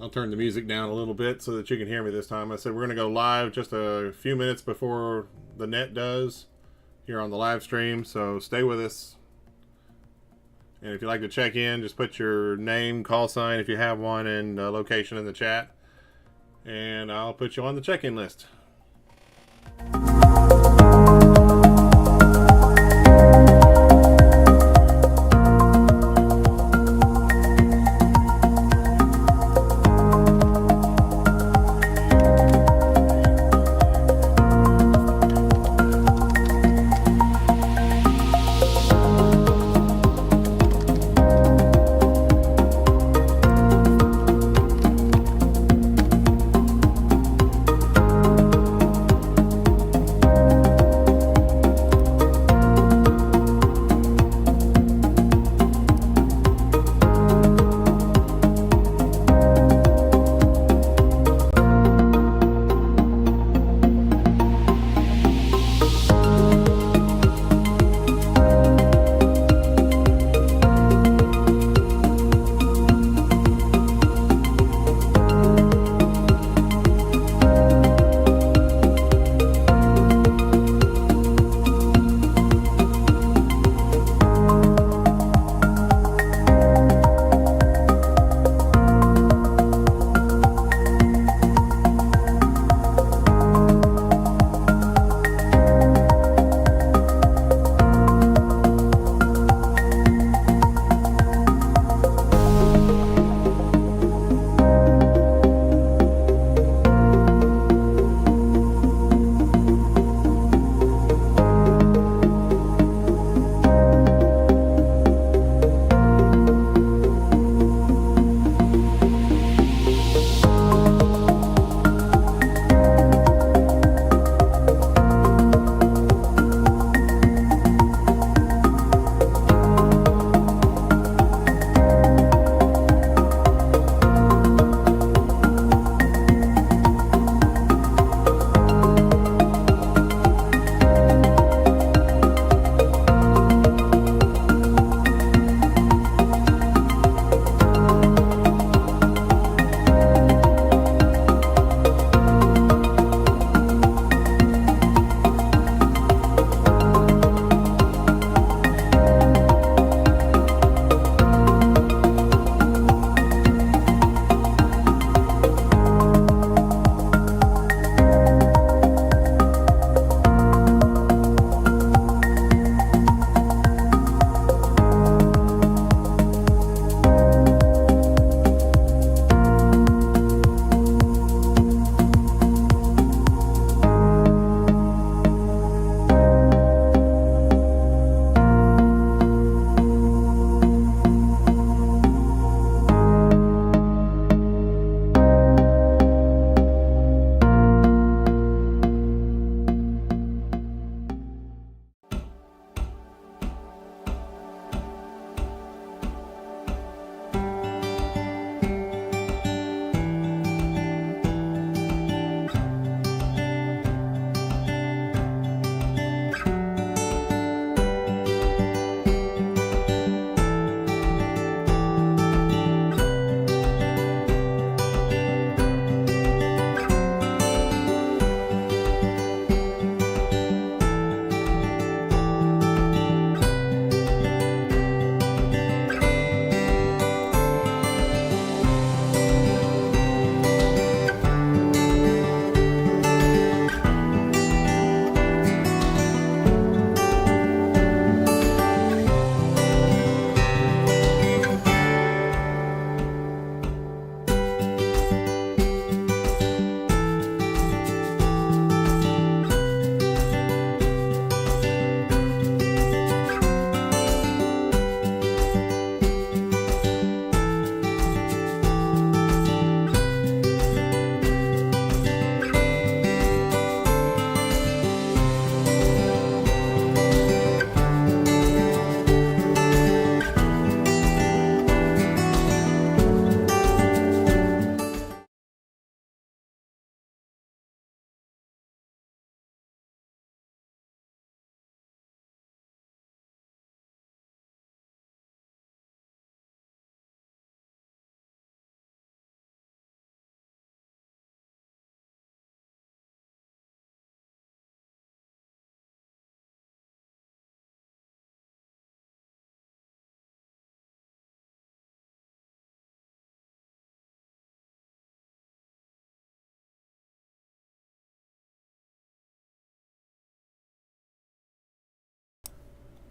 I'll turn the music down a little bit so that you can hear me this time. I said we're going to go live just a few minutes before the net does here on the live stream, so stay with us. And if you'd like to check in, just put your name, call sign if you have one, and location in the chat, and I'll put you on the check-in list.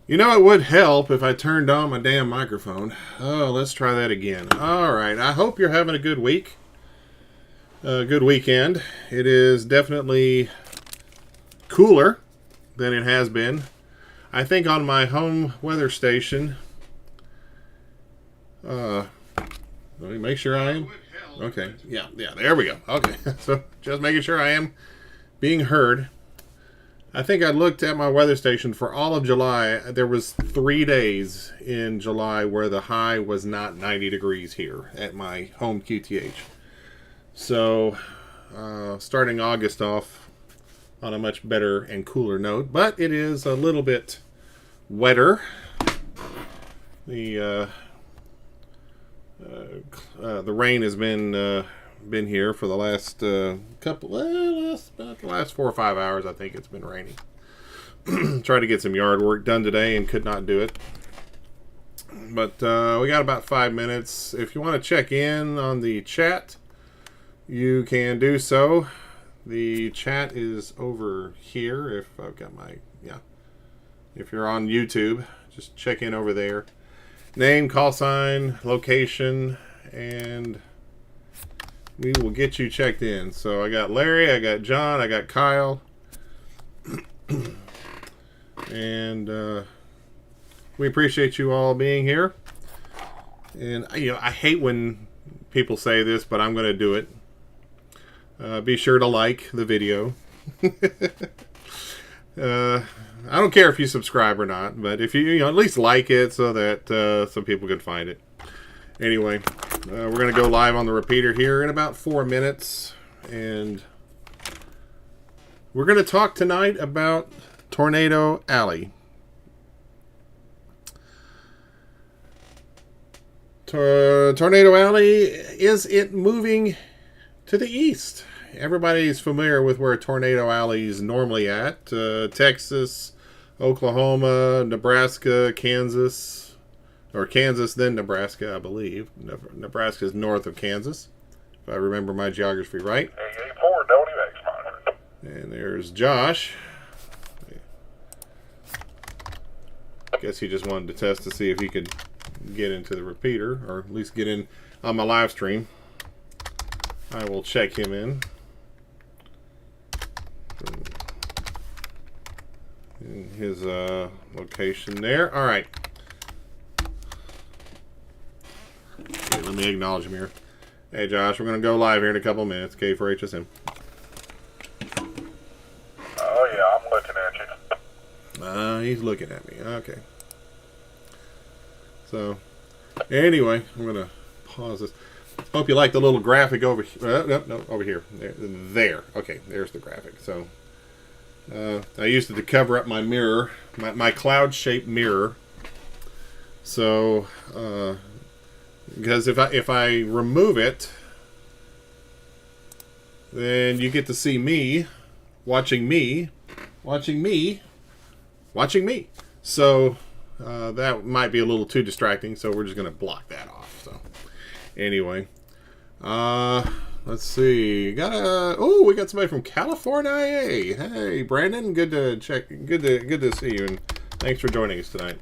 You know, it would help if I turned on my damn microphone. Oh, let's try that again. All right. I hope you're having a good week. A good weekend. It is definitely cooler than it has been. I think on my home weather station. Let me make sure I am. Okay. Yeah. There we go. Okay. So just making sure I am being heard. I think I looked at my weather station for all of July. There was 3 days in July where the high was not 90 degrees here at my home QTH. So, starting August off on a much better and cooler note, but it is a little bit wetter. The rain has been here for the last about the last 4 or 5 hours. I think it's been raining. Tried to get some yard work done today and could not do it. But we got about 5 minutes. If you want to check in on the chat, you can do so. The chat is over here. If I've got my if you're on YouTube, just check in over there. Name, call sign, location, and we will get you checked in. So I got Larry, I got John, I got Kyle. And we appreciate you all being here. And I hate when people say this, but I'm going to do it. Be sure to like the video. I don't care if you subscribe or not, but if you at least like it so that some people can find it. Anyway, we're going to go live on the repeater here in about 4 minutes. And we're going to talk tonight about Tornado Alley. Tornado Alley, is it moving to the east? Everybody's familiar with where Tornado Alley is normally at. Texas, Oklahoma, Nebraska, Kansas. Or Kansas, then Nebraska, I believe. Nebraska is north of Kansas, if I remember my geography right. And there's Josh. Guess he just wanted to test to see if he could get into the repeater, or at least get in on my live stream. I will check him in. In his location there. All right. Okay, let me acknowledge him here. Hey, Josh, we're going to go live here in a couple of minutes. K for HSM. Oh, yeah, I'm looking at you. He's looking at me. Okay. So, anyway, I'm going to pause this. Hope you like the little graphic over here. No, over here. There. Okay, there's the graphic. So, I used it to cover up my mirror, my cloud-shaped mirror. So, because if I remove it, then you get to see me watching me. So that might be a little too distracting. So we're just going to block that off. So anyway, let's see. We got somebody from California. Hey, Brandon. Good to see you, and thanks for joining us tonight.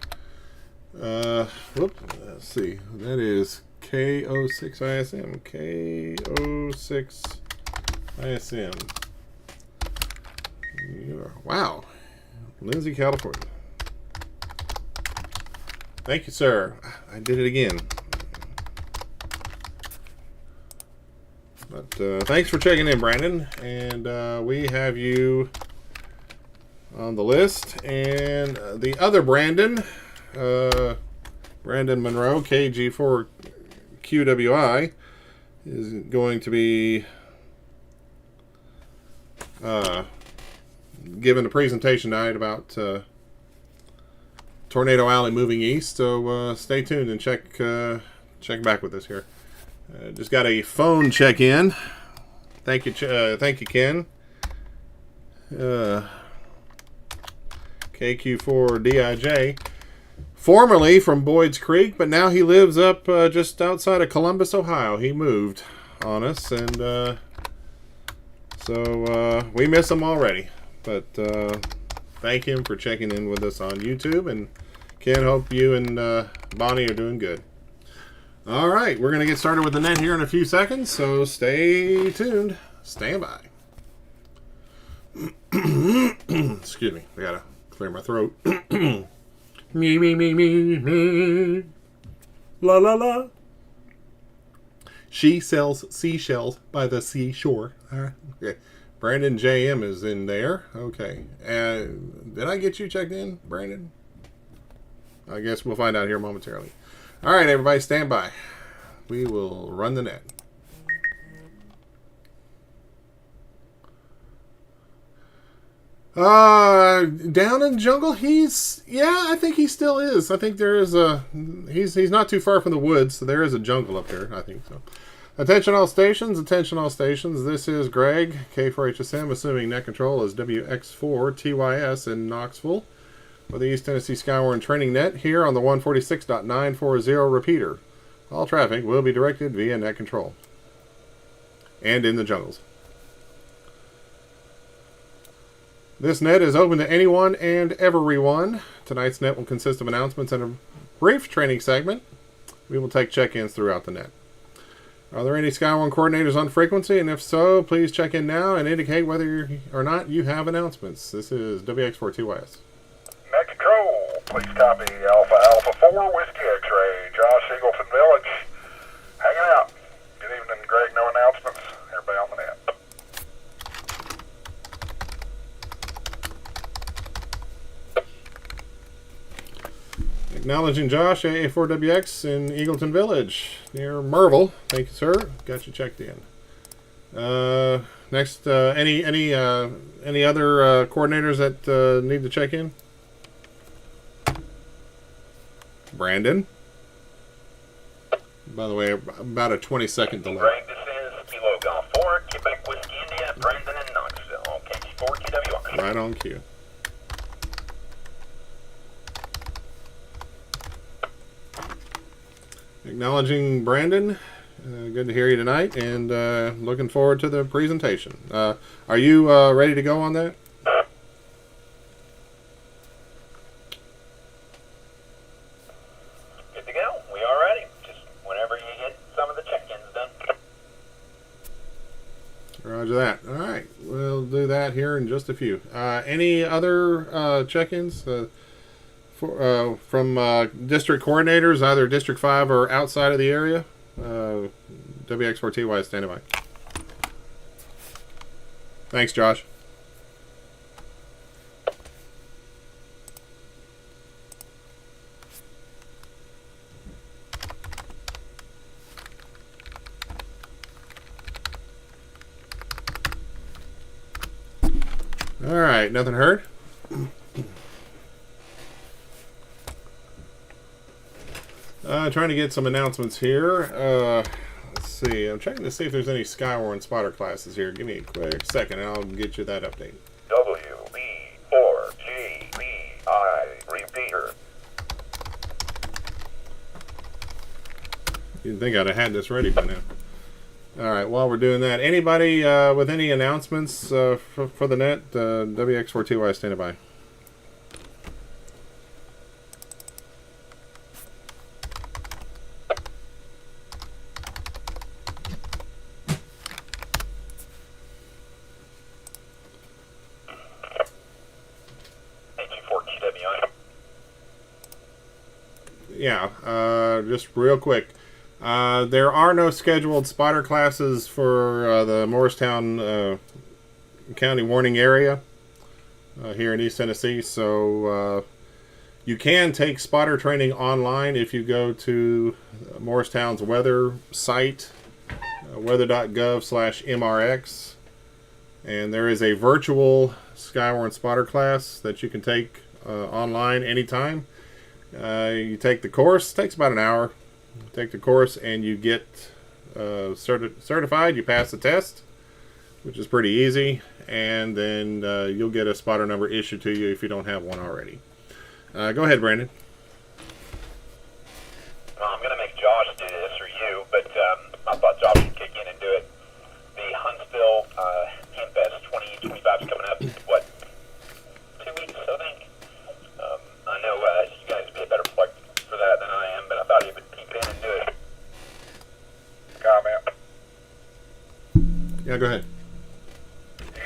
Let's see. That is KO6ISM. KO6ISM. Wow. Lindsay, California. Thank you, sir. I did it again. But thanks for checking in, Brandon. And we have you on the list. And the other Brandon... Brandon Monroe, KG4QWI, is going to be giving a presentation tonight about Tornado Alley moving east. So stay tuned and check back with us here. Just got a phone check in. Thank you, Ken. KQ4DIJ. Formerly from Boyd's Creek, but now he lives up just outside of Columbus, Ohio. He moved on us, and so we miss him already. But thank him for checking in with us on YouTube, and Ken, hope you and Bonnie are doing good. All right, we're going to get started with the net here in a few seconds, so stay tuned. Stand by. Excuse me, I got to clear my throat. Me. La la la. She sells seashells by the seashore. Okay. Brandon JM is in there. Okay. Did I get you checked in, Brandon? I guess we'll find out here momentarily. All right, everybody, stand by. We will run the net. Down in the jungle, I think he still is. I think there is he's not too far from the woods, so there is a jungle up there, I think so. Attention all stations, this is Greg, K4HSM, assuming net control is WX4TYS in Knoxville, with the East Tennessee SKYWARN training net here on the 146.940 repeater. All traffic will be directed via net control. And in the jungles. This net is open to anyone and everyone. Tonight's net will consist of announcements and a brief training segment. We will take check-ins throughout the net. Are there any SKYWARN coordinators on frequency? And if so, please check in now and indicate whether or not you have announcements. This is WX4TYS. Net control, please copy Alpha 4, Whiskey X-Ray, Josh, Eagleton Village. Hanging out. Good evening, Greg. No announcements. Everybody on the net. Acknowledging Josh, AA4WX in Eagleton Village near Merville. Thank you, sir. Got you checked in. Next, any other coordinators that need to check in? Brandon. By the way, about a 20-second delay. Greg, this is Kilo Golf 4, Quebec Whiskey India, Brandon in Knoxville, KG4 TWR. Right on cue. Acknowledging Brandon. Good to hear you tonight, and looking forward to the presentation. Are you ready to go on that? Good to go. We are ready. Just whenever you get some of the check-ins done. Roger that. All right. We'll do that here in just a few. Any other check-ins from district coordinators, either District 5 or outside of the area? WX4TY standing by. Thanks, Josh. All right, nothing heard. Trying to get some announcements here. Let's see. I'm checking to see if there's any SKYWARN spotter classes here. Give me a quick second, and I'll get you that update. WB4GBI repeater. You'd think I'd have had this ready by now. All right. While we're doing that, anybody with any announcements for the net? WX4TY standing by. Yeah, just real quick. There are no scheduled spotter classes for the Morristown County warning area here in East Tennessee, so you can take spotter training online if you go to Morristown's weather site, weather.gov/MRX, and there is a virtual SKYWARN spotter class that you can take online anytime. You take the course, it takes about an hour. You take the course and you get certified. You pass the test, which is pretty easy, and then you'll get a spotter number issued to you if you don't have one already. Go ahead, Brandon. I'm going to make Josh do this, or you, but I thought Josh should kick in and do it. The Huntsville Handfest 2025 is coming up, what, 2 weeks, I think? I know you guys would be a better Yeah, go ahead.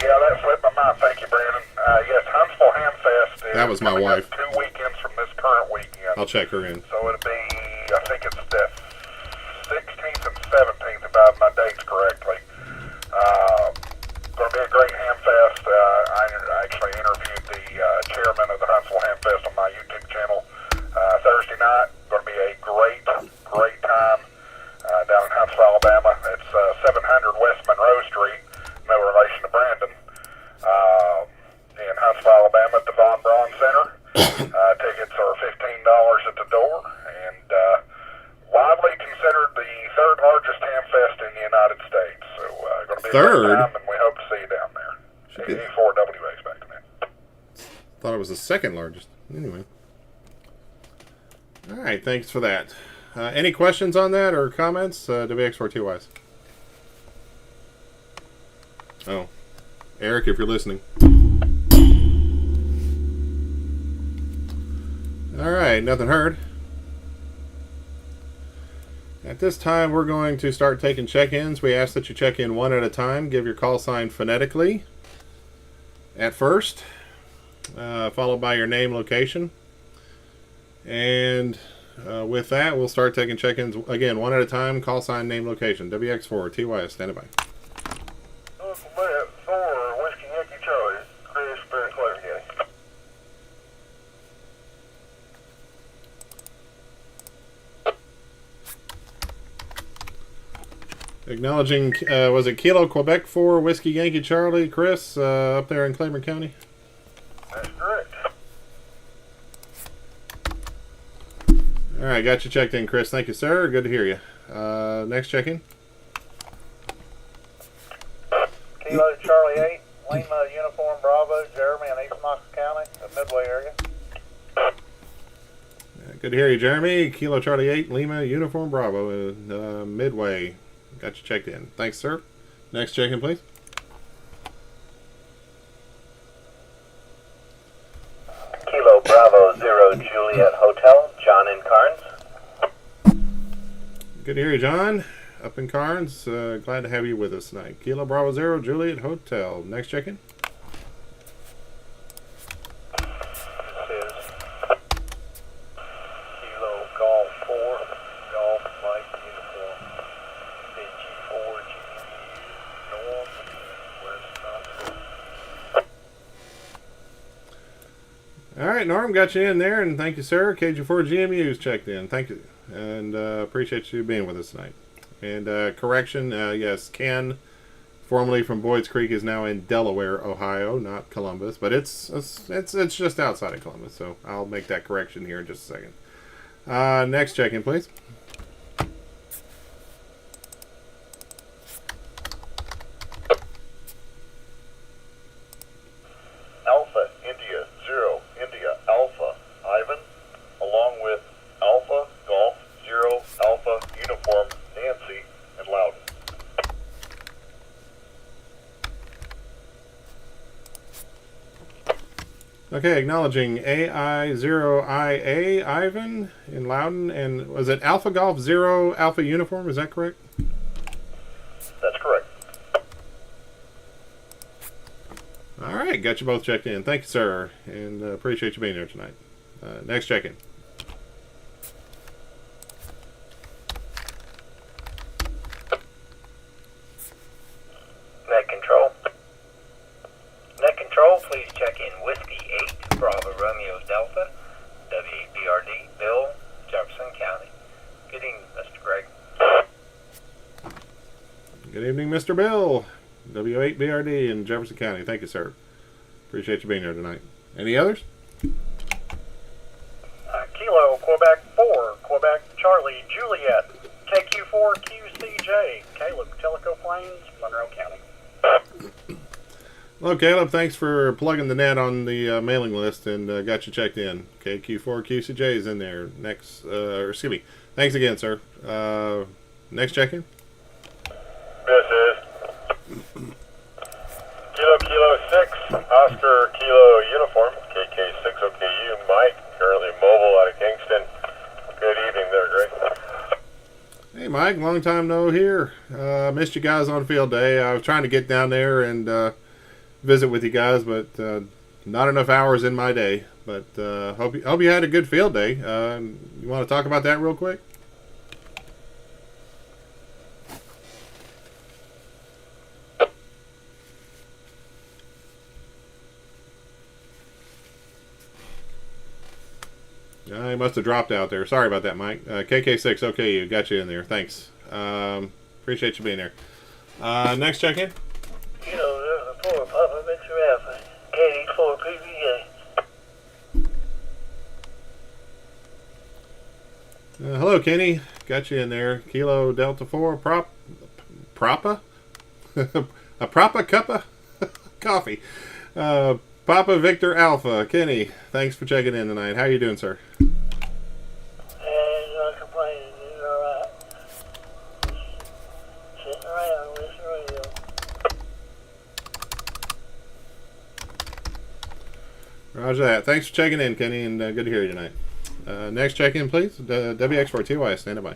Yeah, that slipped my mind. Thank you, Brandon. Yes, Huntsville Hamfest is That was my coming wife. up 2 weekends from this current weekend. I'll check her in. So it'll be, I think it's the 16th and 17th, if I have my dates correctly. Going to be a great Hamfest. I actually interviewed the chairman of the Huntsville Hamfest on my YouTube channel Thursday night. Going to be a great time down in Huntsville, Alabama. It's 700 West Monroe Street, no relation to Brandon, in Huntsville, Alabama at the Von Braun Center. Tickets are $15 at the door, and widely considered the third largest ham fest in the United States. So going to be a great time, and we hope to see you down there. E4W expecting it. Thought it was the second largest. Anyway. All right, thanks for that. Any questions on that or comments? WX42Ys. Oh. Eric, if you're listening. All right, nothing heard. At this time, we're going to start taking check-ins. We ask that you check in one at a time. Give your call sign phonetically at first, followed by your name, location. And with that, we'll start taking check-ins again, one at a time. Call sign, name, location. WX4, TYS, standing by. Alphabet 4, Whiskey Yankee Charlie, Chris Barry Clark again. Acknowledging, was it Kilo Quebec 4, Whiskey Yankee Charlie, Chris, up there in Claiborne County? That's correct. All right, got you checked in, Chris. Thank you, sir. Good to hear you. Next check-in. Kilo Charlie 8, Lima Uniform Bravo, Jeremy in East Knox County, the Midway area. Good to hear you, Jeremy. Kilo Charlie 8, Lima Uniform Bravo, Midway. Got you checked in. Thanks, sir. Next check-in, please. Kilo Bravo 0 Juliet Hotel, John in Carnes. Good to hear you, John. Up in Carnes. Glad to have you with us tonight. Kilo Bravo 0, Juliet Hotel. Next check-in. This is Kilo Golf 4, Golf Mike Uniform, PG4 GU, Norm, West Knoxville. All right, Norm, got you in there, and thank you, sir. KG4 GMU's checked in. Thank you, and appreciate you being with us tonight. And correction, yes, Ken, formerly from Boyd's Creek, is now in Delaware, Ohio, not Columbus, but it's just outside of Columbus. So I'll make that correction here in just a second. Next check-in, please. Alpha India 0 India Alpha Ivan, along with Alpha Golf 0 Alpha Uniform Nancy and Loudon. Okay, acknowledging AI0IA Ivan in Loudon, and was it Alpha Golf 0 Alpha Uniform? Is that correct? That's correct. All right, got you both checked in. Thank you, sir, and appreciate you being here tonight. Next check-in. Net Control. Net Control, please check in Whiskey 8, Bravo Romeo Delta, W8BRD, Bill, Jefferson County. Good evening, Mr. Greg. Good evening, Mr. Bill, W8BRD in Jefferson County. Thank you, sir. Appreciate you being here tonight. Any others? Kilo Quebec 4, Quebec Charlie Juliet, KQ4 QCJ, Caleb Tellico Plains, Monroe County. Well, Caleb, thanks for plugging the net on the mailing list and got you checked in. KQ4 QCJ is in there. Next, or excuse me. Thanks again, sir. Next check-in. This is Kilo 6, Oscar Kilo Uniform, KK6 OKU, Mike, currently mobile out of Kingston. Good evening there, Greg. Hey, Mike. Long time no here. Missed you guys on field day. I was trying to get down there and visit with you guys, but not enough hours in my day. But hope you had a good field day. You want to talk about that real quick? I must have dropped out there. Sorry about that, Mike. KK6, okay, you got you in there. Thanks. Appreciate you being there. Next check-in. Kilo 4, Papa Victor Alpha, Katie 4 PVA. Hello, Kenny. Got you in there. Kilo Delta 4, Propa? A Propa Cuppa? Coffee. Papa Victor Alpha. Kenny, thanks for checking in tonight. How you doing, sir? Not complaining, it's alright. Sitting around with the radio. Roger that. Thanks for checking in, Kenny, and good to hear you tonight. Next check-in, please. WX4TY, standing by.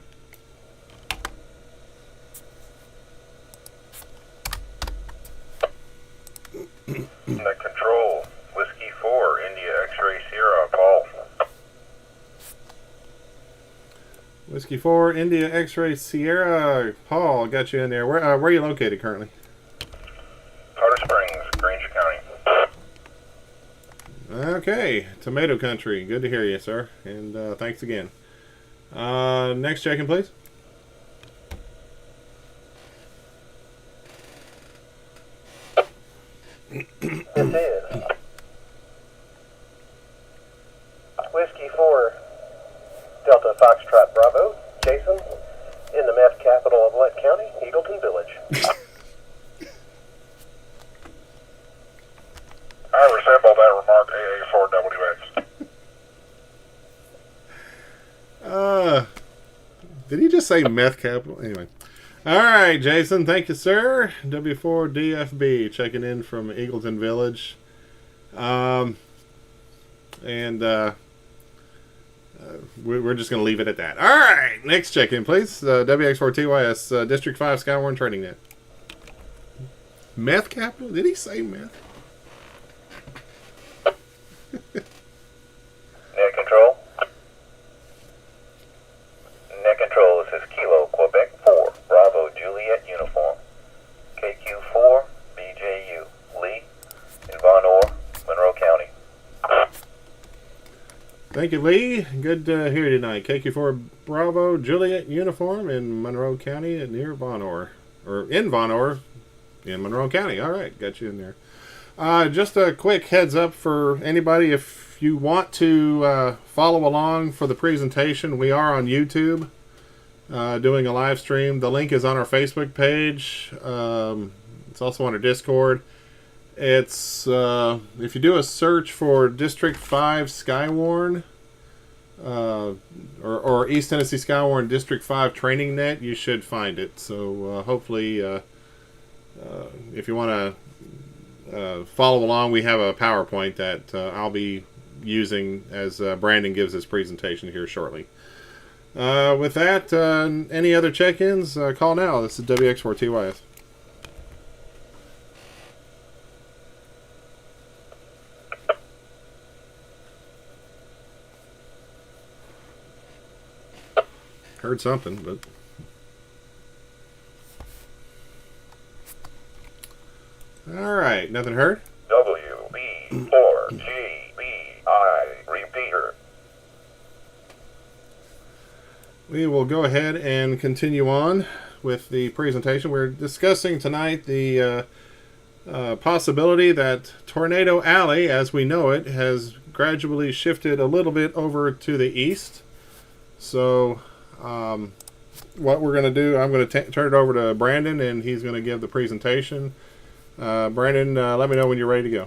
Net control, Whiskey 4, India X-Ray Sierra, Paul. Whiskey 4, India X-Ray Sierra. Paul, got you in there. Where are you located currently? Carter Springs, Granger County. Okay, tomato country. Good to hear you, sir. And thanks again. Next check-in, please. This is Whiskey 4, Delta Foxtrot Bravo, Jason, in the meth capital of what county? Eagleton Village. I resemble that remark, AA4WX. Did he just say meth capital? Anyway. All right, Jason. Thank you, sir. W4DFB checking in from Eagleton Village. We're just going to leave it at that. All right. Next check-in, please. WX4TYS, District 5 SKYWARN Trading Net. Meth capital? Did he say meth? Net control. Net control, this is Kilo Quebec 4, Bravo Juliet Uniform. KQ4, BJU, Lee, in Von Orr, Monroe County. Thank you, Lee. Good to hear you tonight. KQ4 Bravo Juliet Uniform in Monroe County near Von Orr. Or in Von Orr in Monroe County. All right, got you in there. Just a quick heads up for anybody, if you want to follow along for the presentation, we are on YouTube doing a live stream. The link is on our Facebook page. It's also on our Discord. It's if you do a search for District 5 SKYWARN or East Tennessee SKYWARN District 5 Training Net, you should find it. So hopefully if you want to follow along, we have a PowerPoint that I'll be using as Brandon gives his presentation here shortly. With that, any other check-ins, call now. This is WX4TYS. Heard something, but... Alright, nothing heard? WB4GBI, repeater. We will go ahead and continue on with the presentation. We're discussing tonight the possibility that Tornado Alley, as we know it, has gradually shifted a little bit over to the east. So what we're going to do, I'm going to turn it over to Brandon, and he's going to give the presentation. Brandon, let me know when you're ready to go.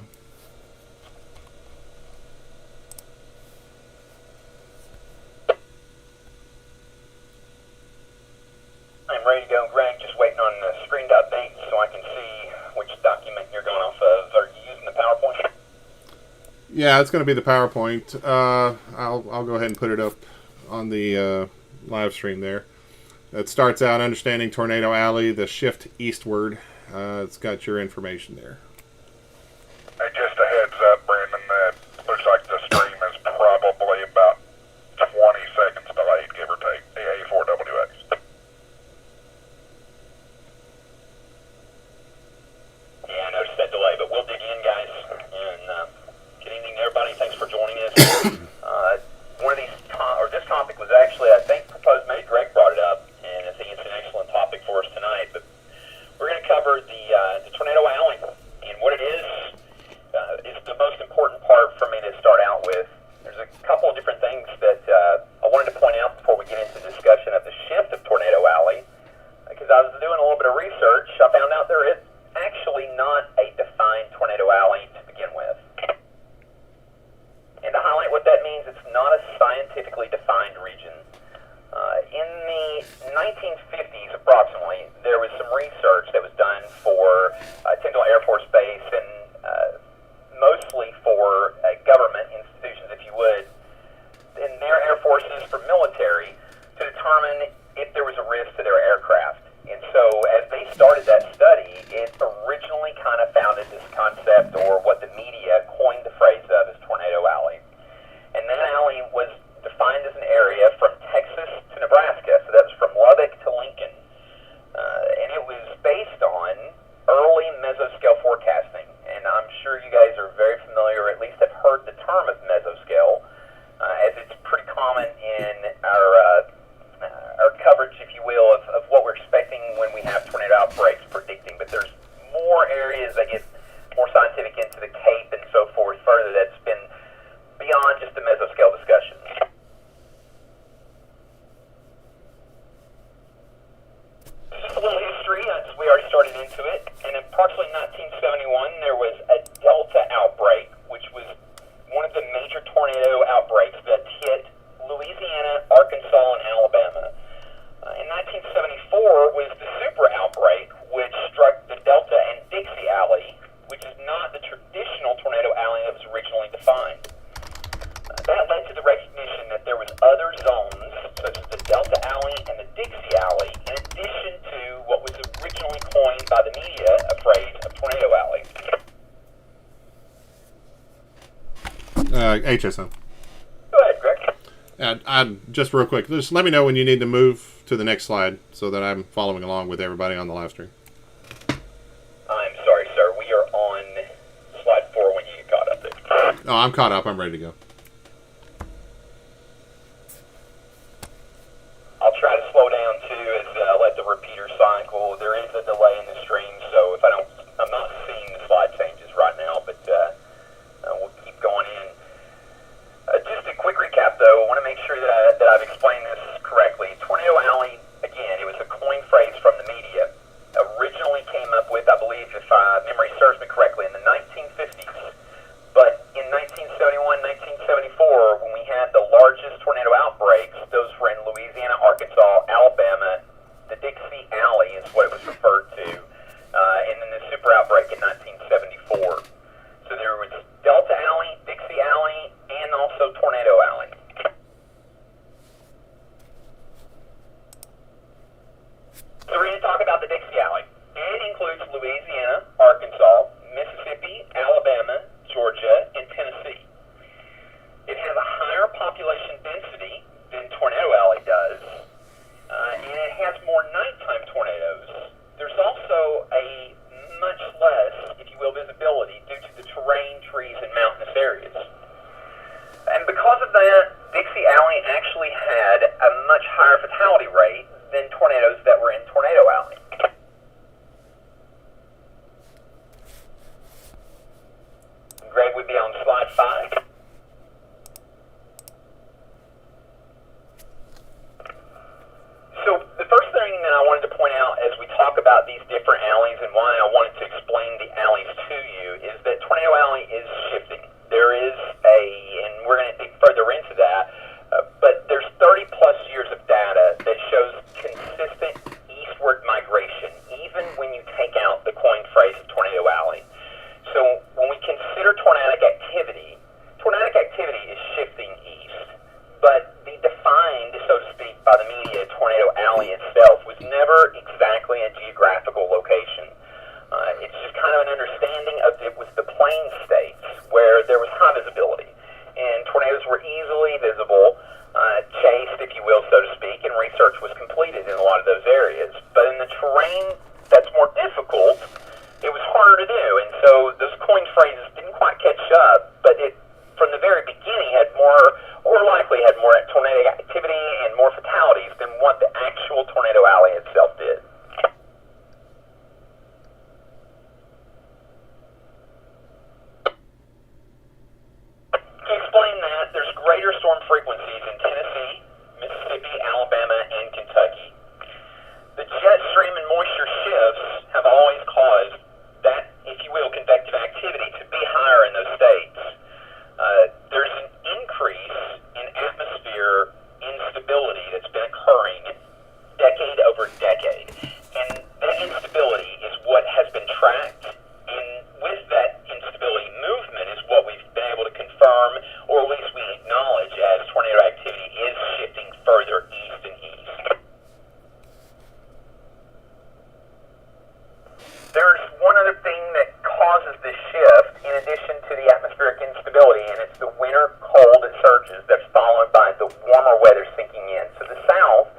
I'm ready to go, Greg. Just waiting on the screen to update so I can see which document you're going off of. Are you using the PowerPoint? Yeah, it's going to be the PowerPoint. I'll go ahead and put it up on the live stream there. That starts out Understanding Tornado Alley, the shift eastward. It's got your information there. Hey, just a heads up, Brandon, that looks like the stream is probably about 20 seconds delayed, give or take, the A4WX. Yeah, I noticed that delay, but we'll dig in, guys. And good evening, everybody. Thanks for joining us. One of these, or this topic was actually, I think, proposed. Maybe Greg brought it up, and I think it's an excellent topic for us tonight. But we're going to cover the Tornado Alley, and what it is the most important part for me to start out with. There's a couple of different things that I wanted to point out before we get into discussion of the shift of Tornado Alley, because I was doing a little bit of research. I found out there is actually not a defined tornado alley to begin with. And to highlight what that means, it's not a scientifically defined region. In the 1950s, approximately, there was some research that was done for Tyndall Air Force Base and mostly for government institutions, if you would, in their air forces for military to determine if there was a risk to their aircraft. And so as they started that study, it originally kind of founded this concept, or what the media coined the phrase of, as Tornado Alley. And that alley was defined as an area from Texas to Nebraska, so that was from Lubbock to Lincoln. And it was based on early mesoscale forecasting. And I'm sure you guys are very familiar, or at least have heard the term of mesoscale, as it's pretty common in our coverage, if you will, of what we're expecting when we have tornado outbreaks, predicting. But there's more areas that get more scientific into the Cape and so forth further that's been beyond just the mesoscale discussion. Just a little history, as we already started into it. In approximately 1971, there was a Delta outbreak, which was one of the major tornado outbreaks that hit Louisiana, Arkansas, and Alabama. In 1974 was the Super outbreak, which struck the Delta and Dixie Alley, which is not the traditional tornado alley that was originally defined. That led to the recognition that there was other zones, such as the Delta Alley and the Dixie Alley, in addition to what was originally coined by the media a phrase of Tornado Alley. HSM. Go ahead, Greg. Just real quick, just let me know when you need to move to the next slide so that I'm following along with everybody on the live stream. I'm sorry, sir. We are on slide 4 when you get caught up there. Oh, I'm caught up. I'm ready to go. I'll try to slow down too as I let the repeater cycle. There is a delay in the stream, so if I'm not seeing the slide changes right now, but we'll keep going in. Just a quick recap, though. I want to make sure that I've explained this correctly. Tornado Alley, again, it was a coin phrase from the media. Originally came up with, I believe, if memory serves me correctly, in the 1950s. But in 1971, never exactly a geographical location. It's just kind of an understanding of it was the plain states where there was high visibility, and tornadoes were easily visible, chased, if you will, so to speak, and research was completed in a lot of those areas. But in the terrain that's more difficult, it was harder to do, and so those coined phrases didn't quite catch up, but it, from the very beginning, had more, or likely had more tornado activity and more fatalities than what the actual tornado alley itself did. To explain that, there's greater storm frequencies in Tennessee, Mississippi, Alabama, and Kentucky. The jet stream and moisture shifts have always caused that, if you will, convective activity to be higher in those states. There's an increase in atmosphere instability that's been occurring decade over decade. And that instability is what has been tracked. And with that instability movement is what we've been able to confirm, or at least we acknowledge as tornado activity is shifting further east and east. There's one other thing that causes this shift in addition to the atmospheric instability, and it's the winter cold surges that's followed by the warmer weather sinking in. So the South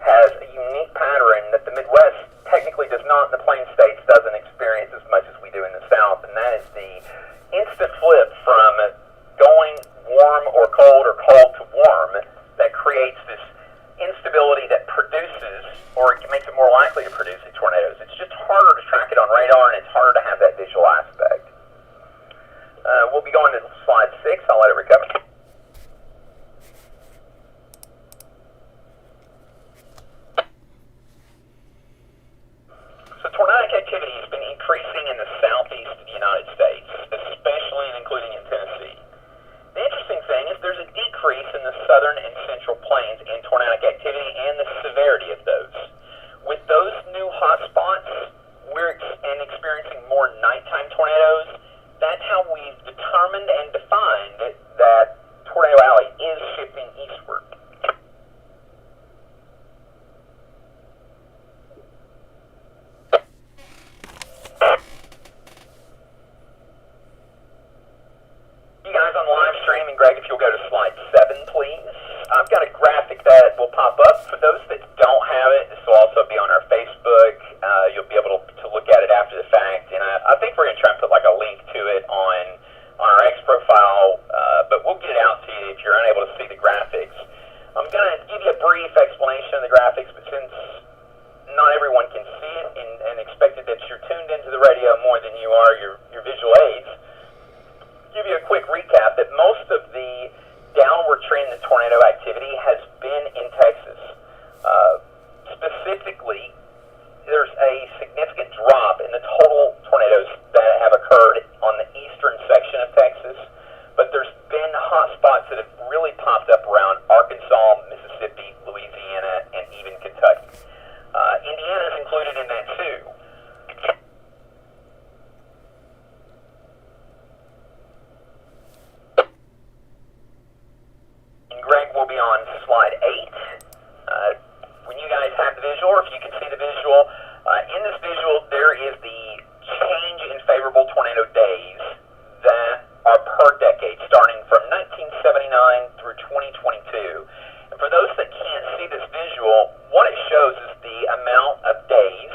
has a unique pattern that the Midwest technically does not, and the Plain States doesn't experience as much as we do in the South, and that is the instant flip from going warm or cold to warm that creates this instability that produces, or it makes it more likely to produce tornadoes. It's just harder to track it on radar, and it's harder to have that visual aspect. We'll be going to slide 6. I'll let it recover. So tornadic activity has been increasing in the southeast of the United States, especially and including in Tennessee. The interesting thing is there's a decrease in the southern and central plains in tornadic activity and the severity of those. With those new hotspots, we're experiencing more nighttime tornadoes. That's how we've determined and defined that Tornado Alley is shifting eastward. You guys on the live stream, and Greg, if you'll go to slide 7, please. I've got a graphic that will pop up. For those that don't have it, this will also be on our Facebook. You'll be able to look at it after the fact, and I think we're going to try and put like a link to it on our X profile, but we'll get it out to you if you're unable to see the graphics. I'm going to give you a brief explanation of the graphics, but since not everyone can see it and expected that you're tuned into the radio more than you are your visual aids, give you a quick recap that most of the downward trend in tornado activity has been in Texas. Specifically, there's a significant drop in the total tornadoes that have occurred on the eastern section of Texas, but there's been hot spots that have really popped up around Arkansas, Mississippi, Louisiana, and even Kentucky. Indiana is included in that too. Greg will be on slide 8. When you guys have the visual, or if you can see the visual, in this visual there is the change in favorable tornado days that are per decade, starting from 1979 through 2022. And for those that can't see this visual, what it shows is the amount of days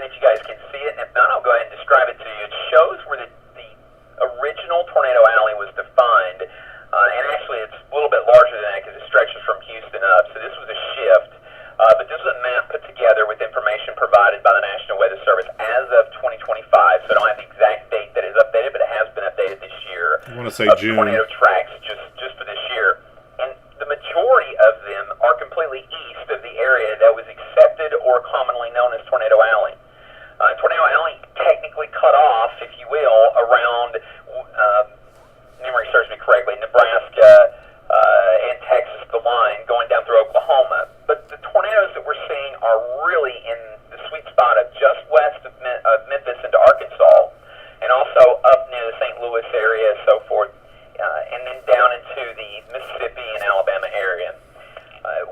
if you guys can see it, and if not, I'll go ahead and describe it to you. It shows where the original Tornado Alley was defined, and actually it's a little bit larger than that because it stretches from Houston up, so this was a shift. But this is a map put together with information provided by the National Weather Service as of 2025, so I don't have the exact date that is updated, but it has been updated this year. I want to say June. Tornado tracks just for this year. And the majority of them are completely east of the area that was accepted or commonly known as Tornado Alley. Tornado Alley technically cut off, if you will, around, memory serves me correctly, Nebraska and Texas, the line, going down through Oklahoma. But the tornadoes that we're seeing are really in the sweet spot of just west of Memphis into Arkansas, and also up near the St. Louis area, so forth, and then down into the Mississippi and Alabama area.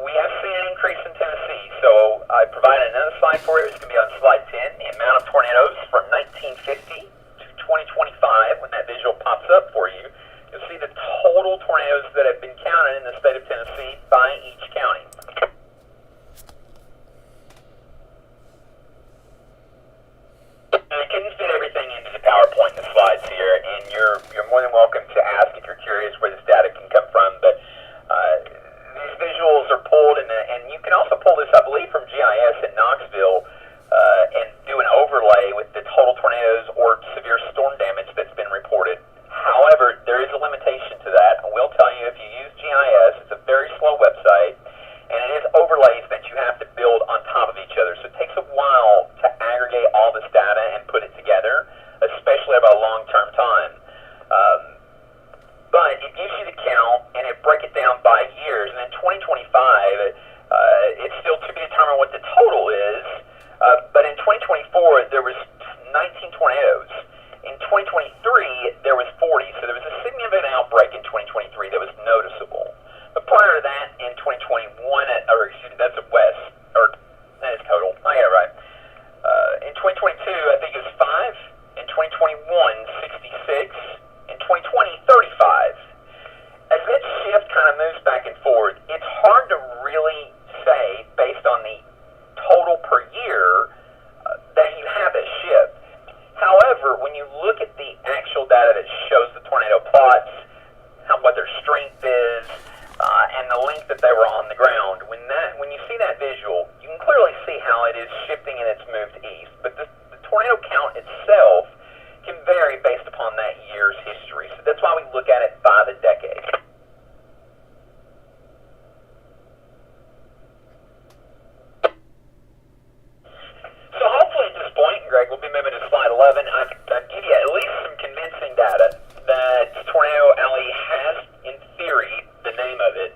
We have seen an increase in Tennessee, so I provided another slide for you. It's going to be on slide 10, the amount of tornadoes from 1950 to 2025. When that visual pops up for you, you'll see the total tornadoes that have been counted in the state of Tennessee by each county. I couldn't fit everything into the PowerPoint in the slides here, and you're more than welcome to ask if you're curious where this data can come from, but these visuals are pulled, and you can also pull this, I believe, from GIS in Knoxville and do an overlay with the total tornadoes or severe storm damage that's been reported. However, there is a limitation to that. I will tell you, if you use GIS, it's a very slow website, and it is overlays that you have to build on top of each other. So it takes a while to aggregate all this data and put it together, especially about a long-term time. But it gives you the count, and it breaks it down by years. And in 2025, it's still to be determined what the total is. But in 2024, there was 19 tornadoes. In 2023, there was 40. So there was a significant outbreak in 2023 that was noticeable. But prior to that, in 2021, that's a west, or that is total. I got it right. In 2022, I think it was 5. In 2021, 66. In 2020, 35. As that shift kind of moves back and forth, it's hard to really say, based on the total per year, that you have a shift. However, when you look at the actual data that shows the tornado plots, what their strength is, and the length that they were on the ground, when you see that visual, you can clearly see how it is shifting and it's moved east. But the tornado count itself can vary based upon that year's history. So that's why we look at it by the decade. So hopefully at this point, Greg, we'll be moving to slide 11. I've given you at least some convincing data that Tornado Alley has, in theory, the name of it,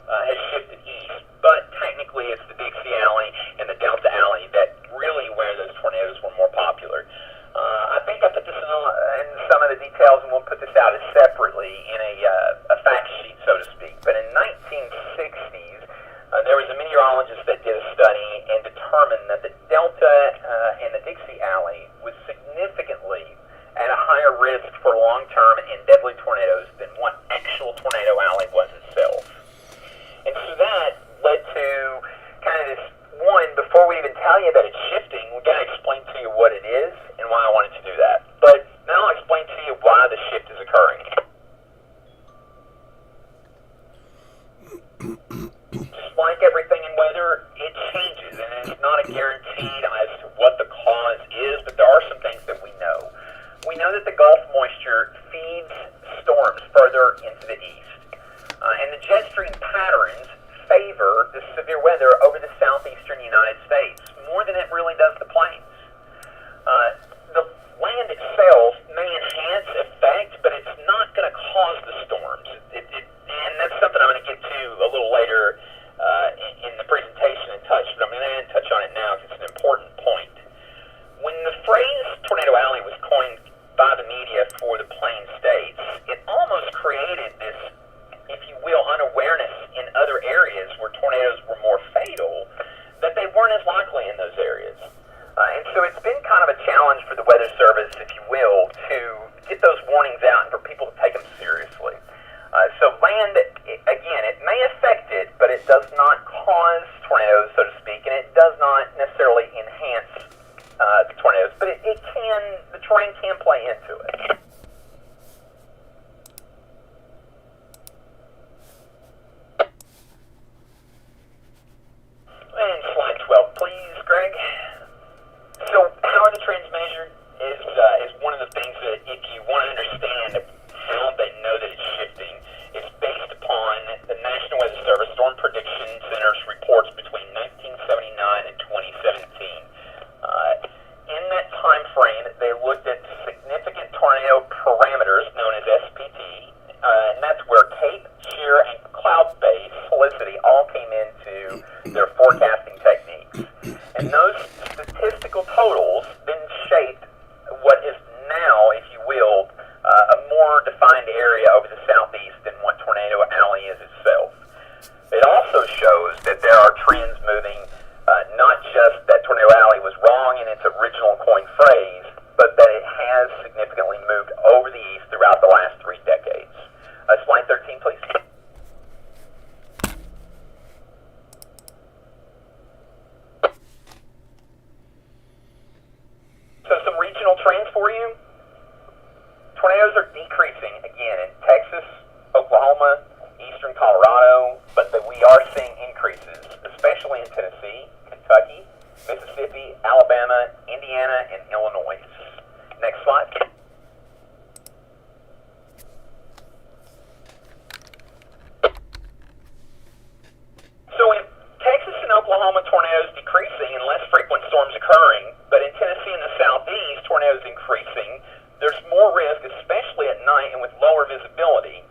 has shifted east. But technically it's the Dixie Alley and the Delta Alley that really where those tornadoes were more popular. I think I put this in some of the details, and we'll put this out separately in a fact sheet, so to speak. But in 1960s, there was a meteorologist that did a study and determined that the Delta and the Dixie Alley was significantly at a higher risk for long-term and deadly tornadoes than what actual Tornado Alley was itself. And so that led to kind of this one, before we even tell you that it's shifting, we've got to explain to you what it is and why I wanted to do that. But now I'll explain to you why the shift is occurring. Just like everything in weather, it changes, and it's not a guaranteed as to what the cause is, but there are some things that we know. We know that the Gulf moisture feeds storms further into the east, and the jet stream patterns favor the severe weather over the southeastern United States more than it really does the plains. The land itself may enhance effect, but it's not going to cause the storms. And that's something I'm going to get to a little later in the presentation and touch, but I'm going to touch on it now because it's an important point. When the phrase Tornado Alley was coined by the media for the plain states, it almost created this, if you will, unawareness in other areas where tornadoes were more fatal, that they weren't as likely in those areas. And so it's been kind of a challenge for the Weather Service, if you will, to get those warnings out and for people to take them seriously. So land, again, it may affect it, but it does not cause tornadoes, so to speak, and it does not necessarily enhance are trends moving. Not just that Tornado Alley was wrong in its original coined phrase, but that it has significantly moved over the east throughout the last 3 decades. Slide 13, please. So some regional trends for you. Tornadoes are decreasing again in Texas, Oklahoma, eastern Colorado, but we are seeing increases, especially in Tennessee, Kentucky, Mississippi, Alabama, Indiana, and Illinois. Next slide. So in Texas and Oklahoma, tornadoes decreasing and less frequent storms occurring, but in Tennessee and the southeast, tornadoes increasing. There's more risk, especially at night and with lower visibility.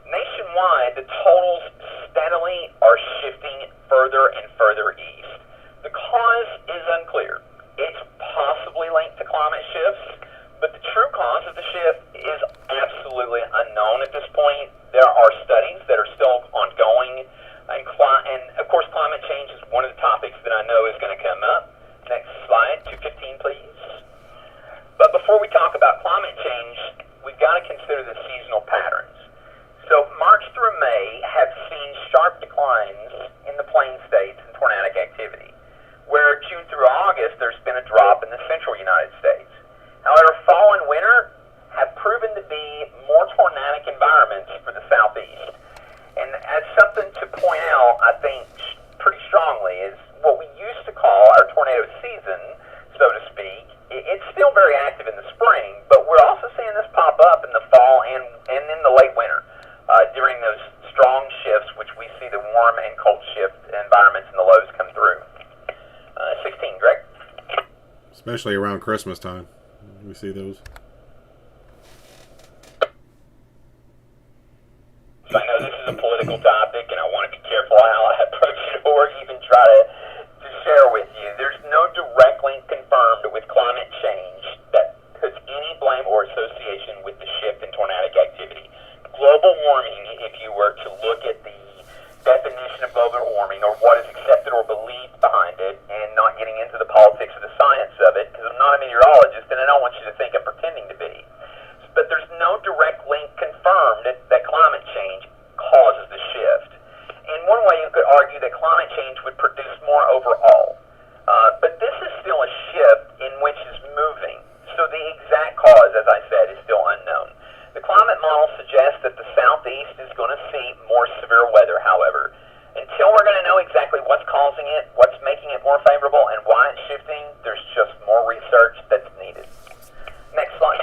Nationwide, the totals steadily are shifting further and further east. The cause is unclear. It's possibly linked to climate shifts, but the true cause of the shift is absolutely unknown at this point. There are studies that are still ongoing, and of course climate change is one of the topics that I know is going to come up. Next slide, 215 please. But before we talk about climate change, we've got to consider the seasonal patterns. So March through May have seen sharp declines in the plain states in tornadic activity, where June through August there's been a drop in the central United States. However, fall and winter have proven to be more tornadic environments for the southeast. And as something to point out, I think pretty strongly, is what we used to call our tornado season, so to speak. It's still very active in the spring, but we're also seeing this pop up in the fall and in the late winter during those strong shifts, which we see the warm and cold shift environments and the lows come through. 16, Greg? Especially around Christmas time. We see those. So I know this is a political topic, and I want to be careful how I approach it or even try to share with you. There's no direct link confirmed with climate change that puts any blame or association with the shift in tornadic activity. Global warming, if you were to look at the definition of global warming or what is accepted or believed behind it, and not getting into the politics or the science of it, because I'm not a meteorologist and I don't want you to think I'm pretending to be. But there's no direct link confirmed that climate change causes the shift. In one way, you could argue that climate change would produce more overall. But this is still a shift in which is moving. So the exact cause, as I said, is still unknown. The climate model suggests that the southeast is going to see more severe weather, however. Until we're going to know exactly what's causing it, what's making it more favorable, and why it's shifting, there's just more research that's needed. Next slide.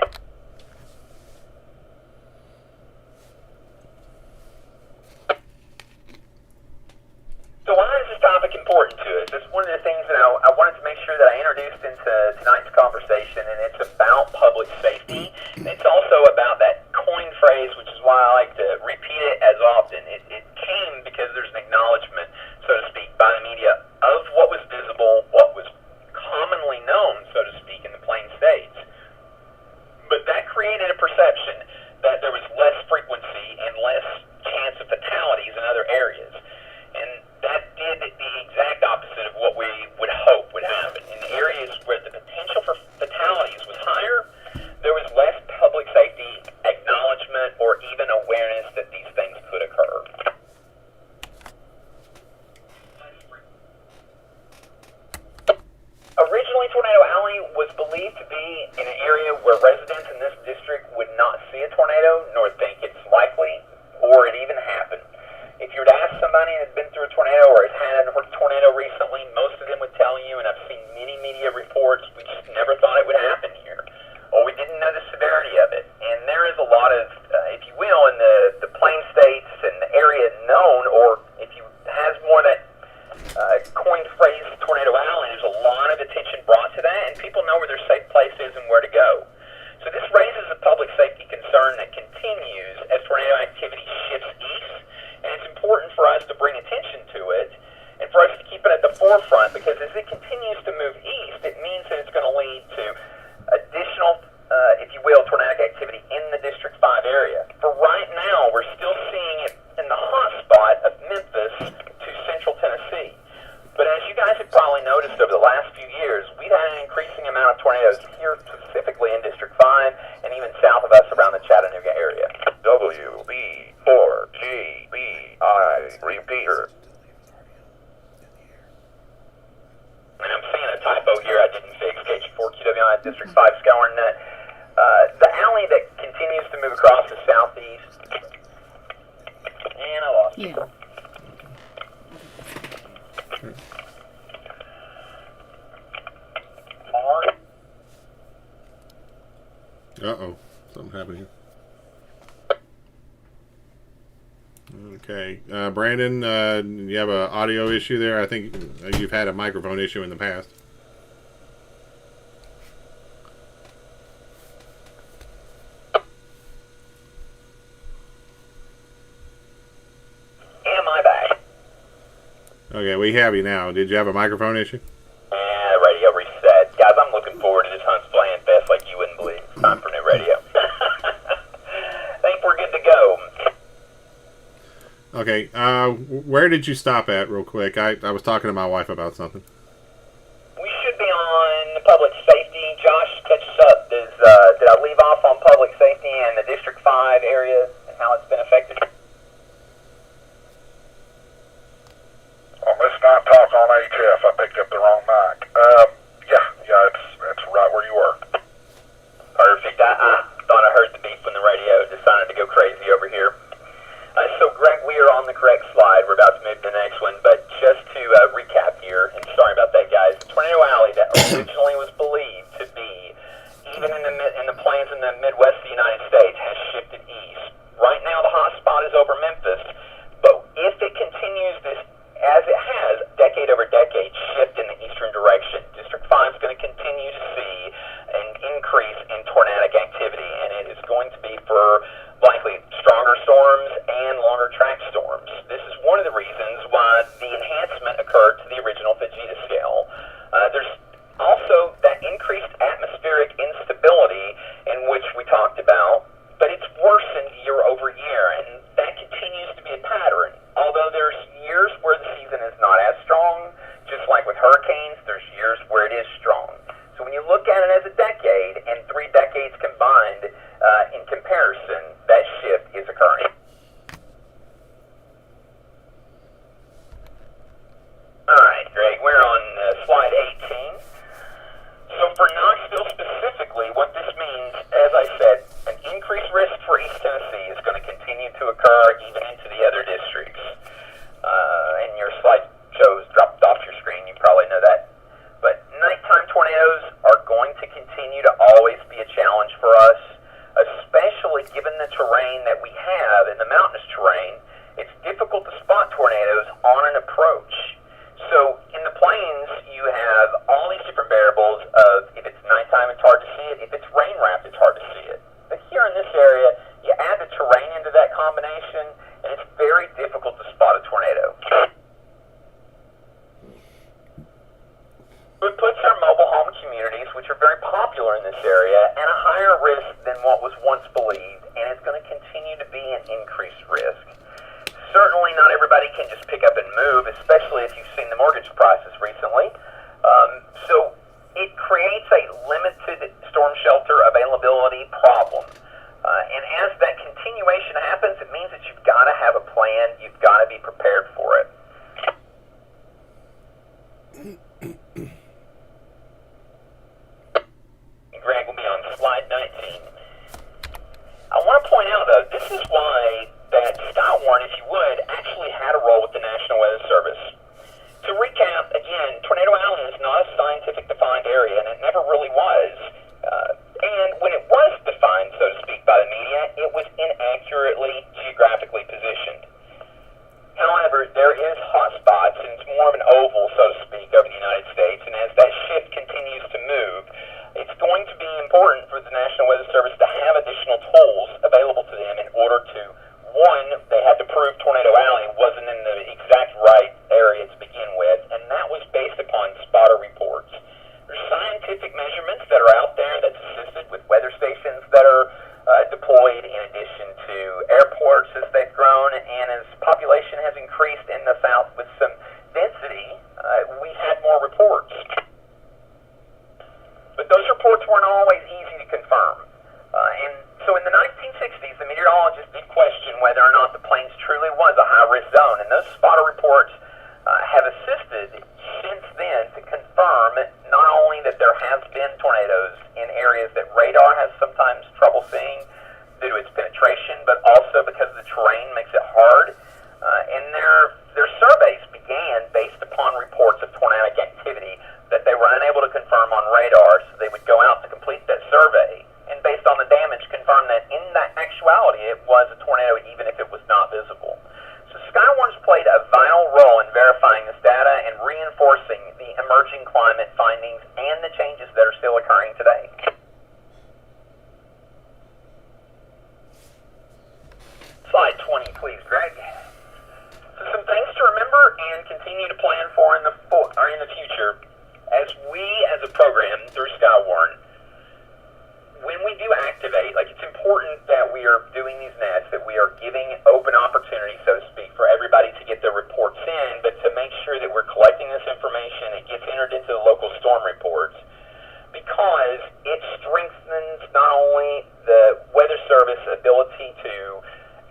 So why is this topic important to us? It's one of the things that I wanted to make sure that I introduced into tonight's conversation, and it's about public safety. And it's also about that coined phrase, which is why I like to repeat it as often. It came because there's an acknowledgement, so to speak, by the media of what was visible, what was commonly known, so to speak, in the plain states. But that created a perception that there was less frequency and less chance of fatalities in other areas. And that did the exact opposite of what we would hope would happen. In areas where the potential for fatalities was higher, there was less public safety acknowledgement or even awareness that these things could occur. Originally, Tornado Alley was believed to be in an area where residents in this district would not see a tornado, nor think it's likely, or it even happened. If you were to ask somebody that's been through a tornado or has had a tornado recently, most of them would tell you, and I've seen many media reports, we just never thought it would happen here, or we didn't know the severity of it. And there is a lot of, if you will, in the plain states and the area known, or if you has more that coined phrase, Tornado Alley, there's a lot of attention brought to that, and people know where their safe place is and where to go. So this raises a public safety concern that continues as tornado activity shifts east. And it's important for us to bring attention to it and for us to keep it at the forefront, because as it continues to move east, it means that it's going to lead to additional, if you will, tornadic activity in the District 5 area. For right now, we're still seeing it in the hot spot of Memphis to central Tennessee. District 5 SKYWARN net. The alley that continues to move across the southeast. And I lost you. Yeah. Uh-oh. Something happened here. Okay. Brandon, you have an audio issue there? I think you've had a microphone issue in the past. Am I back? Okay, we have you now. Did you have a microphone issue? Radio reset. Guys, I'm looking forward to this Hunts Playing Fest like you wouldn't believe. It's time for new radio. Think we're good to go. Okay, where did you stop at real quick? I was talking to my wife about something. We should be on public safety. Josh, catch us up. Did I leave off on public safety and the District 5 area and how it's been affected? On this not talk on HF, I picked up the wrong mic. Yeah, it's right where you were. Perfect. I thought I heard the beep when the radio decided to go crazy over here. So, Greg, we are on the correct slide. We're about to move to the next one, but just to recap here, and sorry about that, guys, the Tornado Alley that originally was believed to be, even in the plains in the Midwest of the United States, has shifted east. Right now, the hot spot is over Memphis, but if it continues this, as it has, decade over decade, shift in the eastern direction, District 5 is going to continue to see an increase in tornadic activity, and it is going to be for likely stronger storms and longer track storms. This is one of the reasons why the enhancement occurred to the original Fujita scale. There's also that increased atmospheric instability in which we talked about, but it's worsened year over year, and that continues to be a pattern. Although there's years where the season is not as strong, just like with hurricanes, there's years where it is strong. So when you look at it as a decade and 3 decades combined, in comparison, that shift is occurring. Alright, Greg, we're on slide 18. So for Knoxville specifically, what this means, as I said, an increased risk for East Tennessee is going to continue to occur even into the other districts. And your slide shows dropped off your screen, you probably know that. But nighttime tornadoes are going to continue to always be a challenge for us, especially given the terrain that we have in the mountainous terrain. It's difficult to spot tornadoes on an approach. So in the plains, you have all these different variables of if it's nighttime, it's hard to see it. If it's rain wrapped, it's hard to see it. But here in this area, you add the terrain into that combination, and it's very difficult to spot a tornado. It puts our mobile home communities, which are very popular in this area, at a higher risk than what was once believed, and it's going to continue to be an increased risk. Certainly not everybody can just pick up and move, especially if you've seen the mortgage prices recently. So it creates a limited storm shelter availability problem. And as that continuation happens, it means that you've got to have a plan, you've got to be prepared for it. Greg will be on slide 19. I want to point out, though, this is why that SKYWARN, if you would, actually had a role with the National Weather Service. To recap, again, Tornado Alley is not a scientific defined area, and it never really was. And when it was defined, so to speak, by the media, it was inaccurately geographically positioned. However, there is hotspots, and it's more of an oval, so to speak, over the United States, and as that shift continues to move, it's going to be important for the National Weather Service to have additional tools available to them in order to, one, they had to prove Tornado Alley wasn't in the exact right area to begin with, and that was based upon spotter reports. There's scientific measurements that are out there that's assisted with weather stations that are deployed in addition to airports as they've grown, and as population has increased in the south with some density, we had more reports. But those reports weren't always easy to confirm. And so in the 1960s, the meteorologists did question whether or not the plains truly was a high-risk zone, and those spotter reports have assisted since then to confirm not only that there have been tornadoes in areas that radar has sometimes trouble seeing due to its penetration, but also because the terrain makes it hard. And their surveys began based upon reports of tornadic activity that they were unable to confirm on radar, so they would go out to complete that survey, and based on the damage, confirm that in that actuality it was a tornado even if it was not visible. So SKYWARN's played a vital role in verifying this data and reinforcing the emerging climate findings and the changes that are still occurring today. Slide 20, please, Greg. So some things to remember and continue to plan for in the future. As we, as a program through SKYWARN, when we do activate, like, it's important that we are doing these nets, that we are giving open opportunity, so to speak, for everybody to get their reports in, but to make sure that we're collecting this information, it gets entered into the local storm reports, because it strengthens not only the Weather Service ability to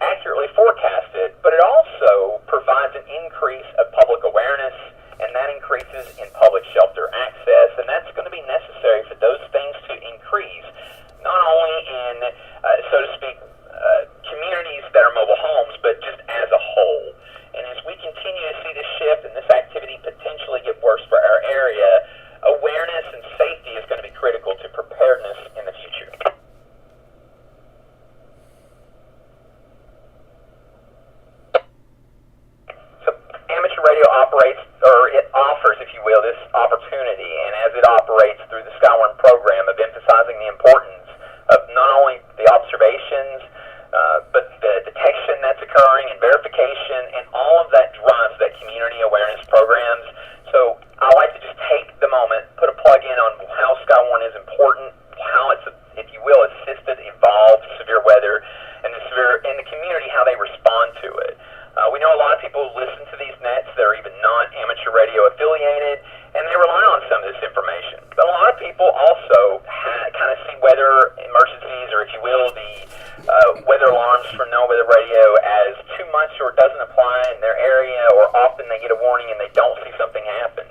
accurately forecast it, but it also provides an increase of public awareness, and that increases in public shelter access, and that's going to be necessary for those things to increase, not only in, so to speak, communities that are mobile homes, but just as a whole. And as we continue to see this shift and this activity potentially get worse for our area, awareness and safety is going to be critical to preparedness in the future. Amateur radio operates, or it offers, if you will, this opportunity, and as it operates through the SKYWARN program of emphasizing the importance of not only the observations, but the detection that's occurring and verification, and all of that drives that community awareness programs. So I like to just take the moment, put a plug in on how SKYWARN is important, how it's, if you will, assisted, evolved severe weather, and in the community, how they respond to it. We know a lot of people listen to these nets that are even non-amateur radio affiliated, and they rely on some of this information. But a lot of people also kind of see weather emergencies, or if you will, the weather alarms from no weather radio as too much or doesn't apply in their area, or often they get a warning and they don't see something happen.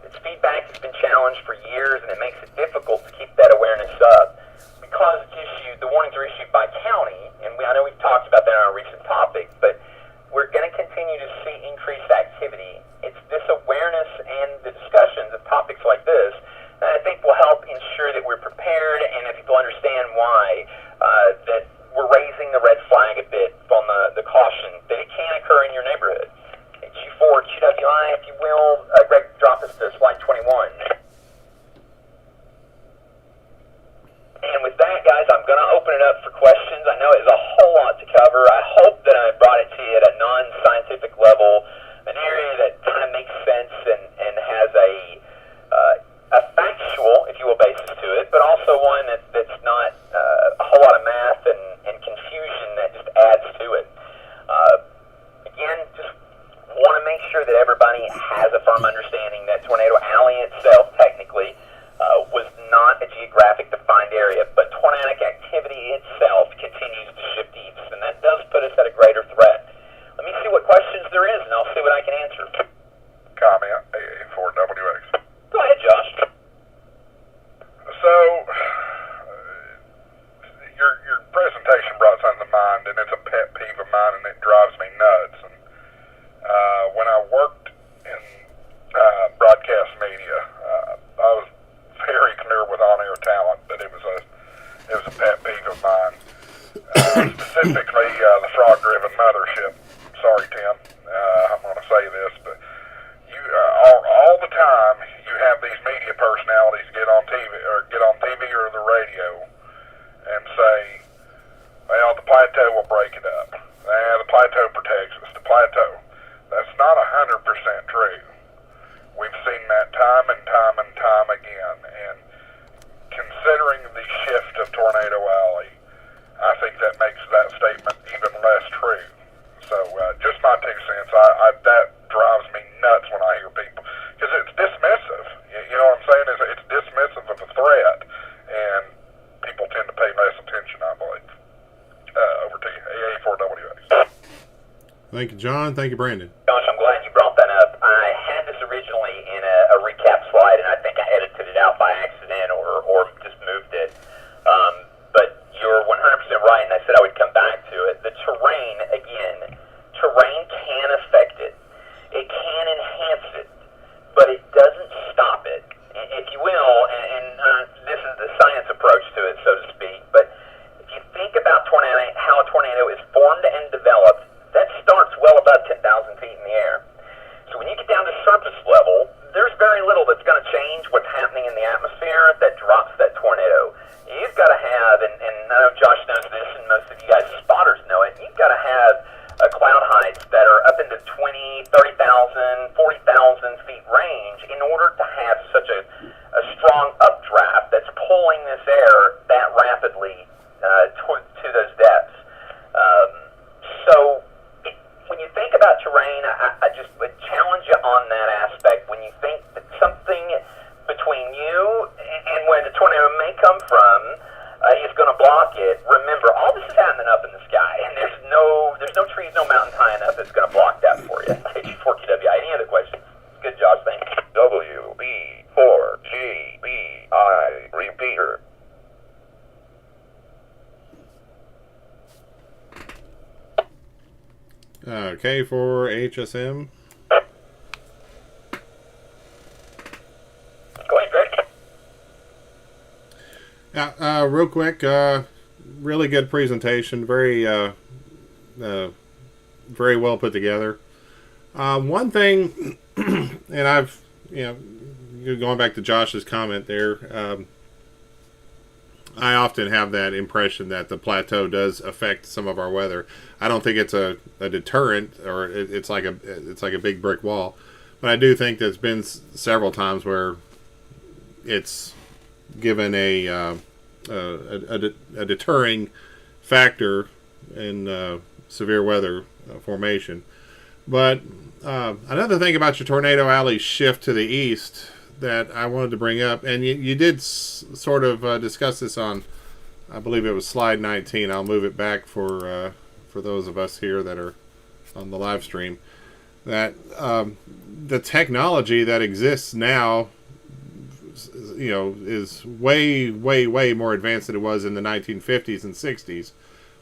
Its feedback has been challenged for years, and it makes it difficult to keep that awareness up. Because it's issued, the warnings are issued by county, and I know we've talked about that on a recent topic, but we're going to continue to see increased activity. It's this awareness and the discussions of topics like this that I think will help ensure that we're prepared and that people understand why that we're raising the red flag a bit on the caution that it can occur in your neighborhood. G4, QWI, if you will. Greg, drop us to slide 21. And with that, guys, I'm going to open it up for questions. I know it's a whole lot to cover. I hope that I brought it to you at a non-scientific level, an area that kind of makes sense and has a factual, if you will, basis to it, but also one that's not a whole lot of math and confusion that just adds to it. Again, just want to make sure that everybody has a firm understanding that Tornado Alley itself, technically, was not a geographic defined area, but tornadic activity itself continues to shift east, and that does put us at a greater threat. Let me see what questions there is, and I'll see what I can answer. Comment, AA4WX. Go ahead, Josh. So, your presentation brought something to mind, and it's a pet peeve of mine, and it drives me nuts. And when I worked in broadcast media, I was very familiar with on-air talent, but it was a pet peeve of mine. Specifically, the frog-driven mothership. Sorry, Tim, I'm going to say this, but you all the time you have these media personalities get on TV or the radio and say, well, the plateau will break it up. The plateau protects us. The plateau. That's not 100% true. We've seen that time and time and time again. And considering the shift of Tornado Alley, I think that makes that statement even less true. So just my 2 cents. That drives me nuts when I hear people, because it's dismissive. You know what I'm saying? It's dismissive of a threat, and people tend to pay less attention, I believe. Over to you, AA4WX. Thank you, John. Thank you, Brandon. Josh, I'm glad you brought that up. I had this originally in a recap slide, and I think I edited it out by accident or just moved it. very little that's going to change what's happening in the atmosphere that drops that tornado. You've got to have, and I know Josh knows this, and most of you guys spotters know it, you've got to have cloud heights that are up into 20, 30,000, 40,000 feet range in order to have such a strong updraft that's pulling this air that rapidly to those depths. So when you think about terrain, I just would challenge you on that aspect. When you think that something between you and where the tornado may come from is going to block it, remember, all this is happening up in the sky, and there's no trees, no mountains high enough that's going to block that for you. H4QWI. Any other questions? Good job, thank you. WB4GBI repeater. K4HSM. Go ahead, Greg. Yeah, real quick, really good presentation. Very well put together. One thing, and I've, going back to Josh's comment there, I often have that impression that the plateau does affect some of our weather. I don't think it's a deterrent, or it's like a big brick wall, but I do think there's been several times where it's given a deterring factor in severe weather formation. But another thing about your tornado alley shift to the east that I wanted to bring up, and you did sort of discuss this on, I believe it was slide 19. I'll move it back for those of us here that are on the live stream, that the technology that exists now, is way more advanced than it was in the 1950s and 60s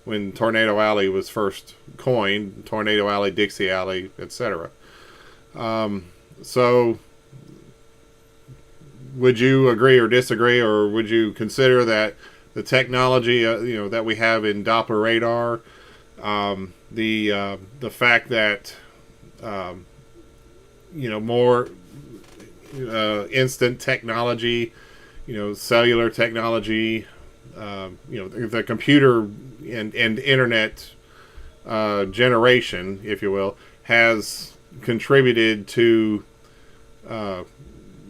when Tornado Alley was first coined, Tornado Alley, Dixie Alley, etc. So would you agree or disagree, or would you consider that the technology that we have in Doppler radar, the fact that more instant technology, cellular technology, the computer and internet generation, if you will, has contributed to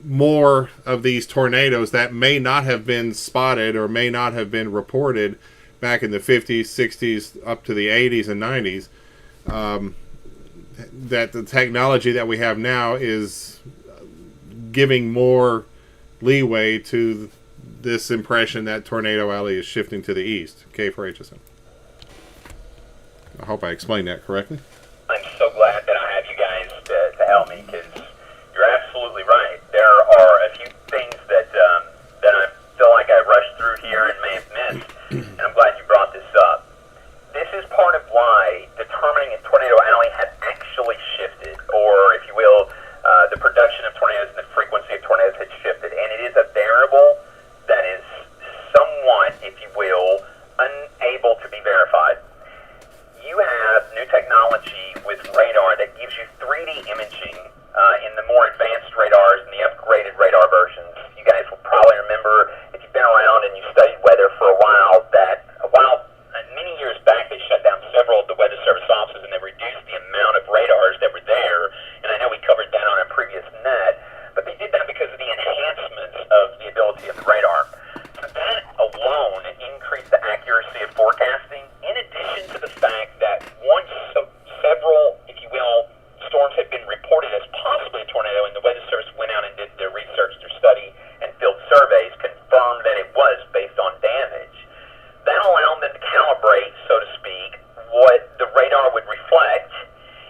more of these tornadoes that may not have been spotted or may not have been reported back in the 50s, 60s, up to the 80s and 90s. That the technology that we have now is giving more leeway to this impression that Tornado Alley is shifting to the east. K4HSM. I hope I explained that correctly. I'm so glad that I have you guys to help me, because you're absolutely right. There are a few things that I feel like I rushed through here and may have missed, and I'm glad you brought this up. This is part of why determining if Tornado Alley has actually shifted, or if you will, the production of tornadoes and the frequency of tornadoes has shifted, and it is a variable that is somewhat, if you will, unable to be verified. You have new technology with radar that gives you 3D imaging in the more advanced radars and the upgraded radar versions. You guys will probably remember, if you've been around and you studied weather for a while, that many years back they shut down several of the Weather Service offices and they reduced the amount of radars that were there. And I know we covered that on a previous net, but they did that because of the enhancements of the ability of the radar. So that alone increased the accuracy of forecasting, in addition to the fact that once several, if you will, storms had been reported as possibly a tornado, and the Weather Service went out and did their research, their study, and field surveys, confirmed that it was based on damage. That allowed them to calibrate, so to speak, what the radar would reflect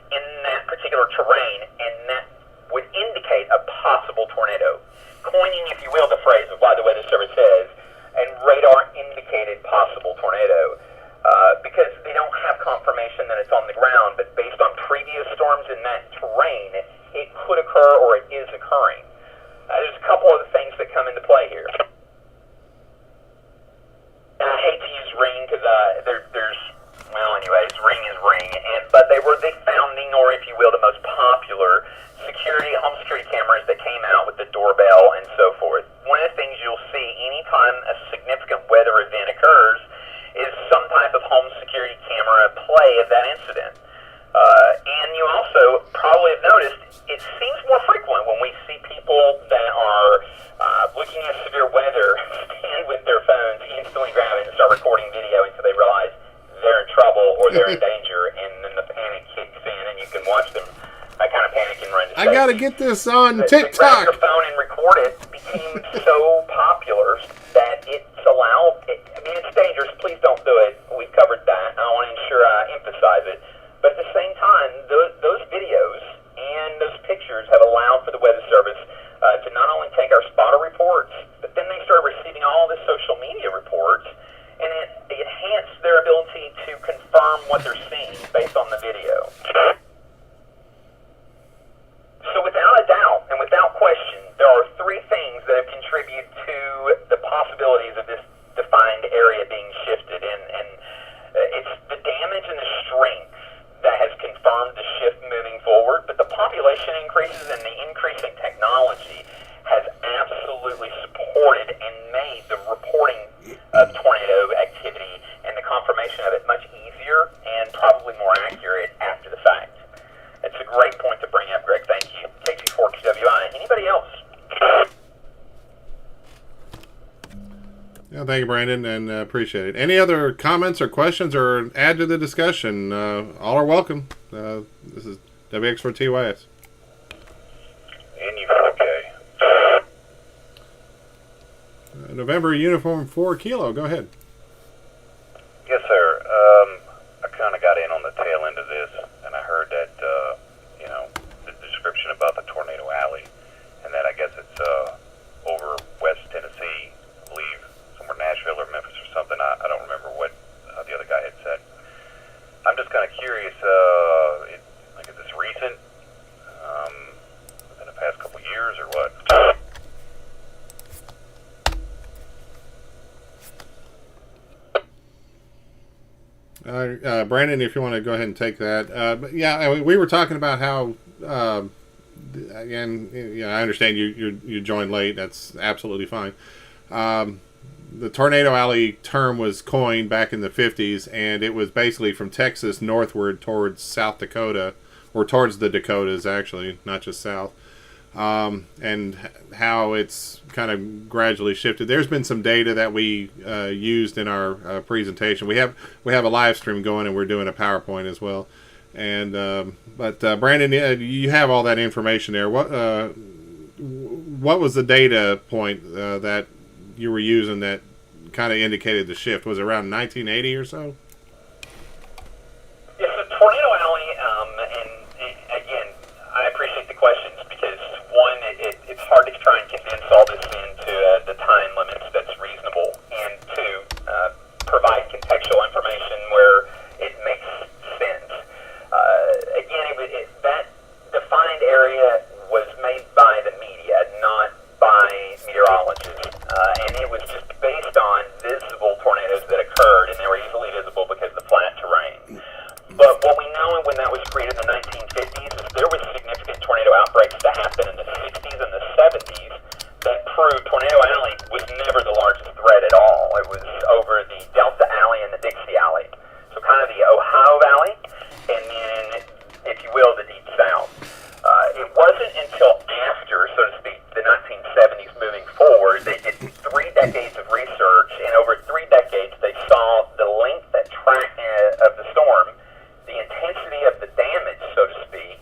in that particular terrain, and that would indicate a possible tornado. Coining, if you will, the phrase of why the Weather Service says, and radar indicated possible tornado, because they don't have confirmation that it's on the ground, but based on previous storms in that terrain, it could occur or it is occurring. There's a couple of things that come into play here. And I hate to use ring because ring is ring, but they were the founding, or if you will, the most popular home security cameras that came out with doorbell, and so forth. One of the things you'll see anytime a significant weather event occurs is some type of home security camera play of that incident. And you also probably have noticed it seems more frequent when we see people that are looking at severe weather stand with their phones, instantly grab it and start recording video until they realize they're in trouble or they're in danger, and then the panic kicks in and you can watch them kind of panic and run to I gotta get this on Grab TikTok. your phone and record it became so popular that it's allowed. I mean, it's dangerous. Please don't do it. We've covered that. I want to ensure I emphasize it. But at the same time, those videos and those pictures have allowed for the Weather Service to not only take our spotter reports, but then they started receiving all the social media reports, and it enhanced their ability to confirm what they're seeing based on the video. So without a doubt and without question, there are three things that have contributed to the possibilities of this defined area being shifted, and it's the damage and the strength that has confirmed the shift moving forward, but the population increases and the increasing technology has absolutely supported and made the reporting of tornado activity and the confirmation of it much easier and probably more accurate after the fact. It's a great point to bring up, Greg. Thank you. KC4QWI. Anybody else? Yeah, thank you, Brandon, and appreciate it. Any other comments or questions or add to the discussion? All are welcome. This is WX4TYS. NU4K. November Uniform 4 Kilo. Go ahead. Yes, sir. I kind of got in on the tail end of this, and I heard that, the description about the Tornado Alley, and that I guess it's over West Tennessee, I believe, somewhere Nashville or Memphis or something. I don't remember what the other guy had said. I'm just kind of curious, is this recent, in the past couple years or what? Brandon, if you want to go ahead and take that. But yeah, we were talking about how, again, I understand you joined late. That's absolutely fine. The Tornado Alley term was coined back in the 50s, and it was basically from Texas northward towards South Dakota, or towards the Dakotas, actually, not just south. And how it's kind of gradually shifted. There's been some data that we used in our presentation. We have a live stream going, and we're doing a PowerPoint as well. And but Brandon, you have all that information there. What was the data point that you were using that kind of indicated the shift? Was it around 1980 or so? Yes, the Tornado Alley, and again, I appreciate the questions because, one, it's hard to try and condense all this into the time limits that's reasonable, and two, provide contextual information where it makes sense. Again, that defined area was made by the media, not by meteorologists, and it was just based on visible tornadoes that occurred, and they were easily visible because of the flat terrain. But what we know when that was created in the 1950s is there was significant tornado outbreaks that happened in the 60s and the 70s that proved Tornado Alley was never the largest threat at all. It was over the Delta Alley and the Dixie Alley. So kind of the Ohio Valley, and then, if you will, the Deep South. It wasn't until after, so to speak, the 1970s moving forward, they did 3 decades of research, and over 3 decades they saw the length that track of the storm, the intensity of the damage, so to speak,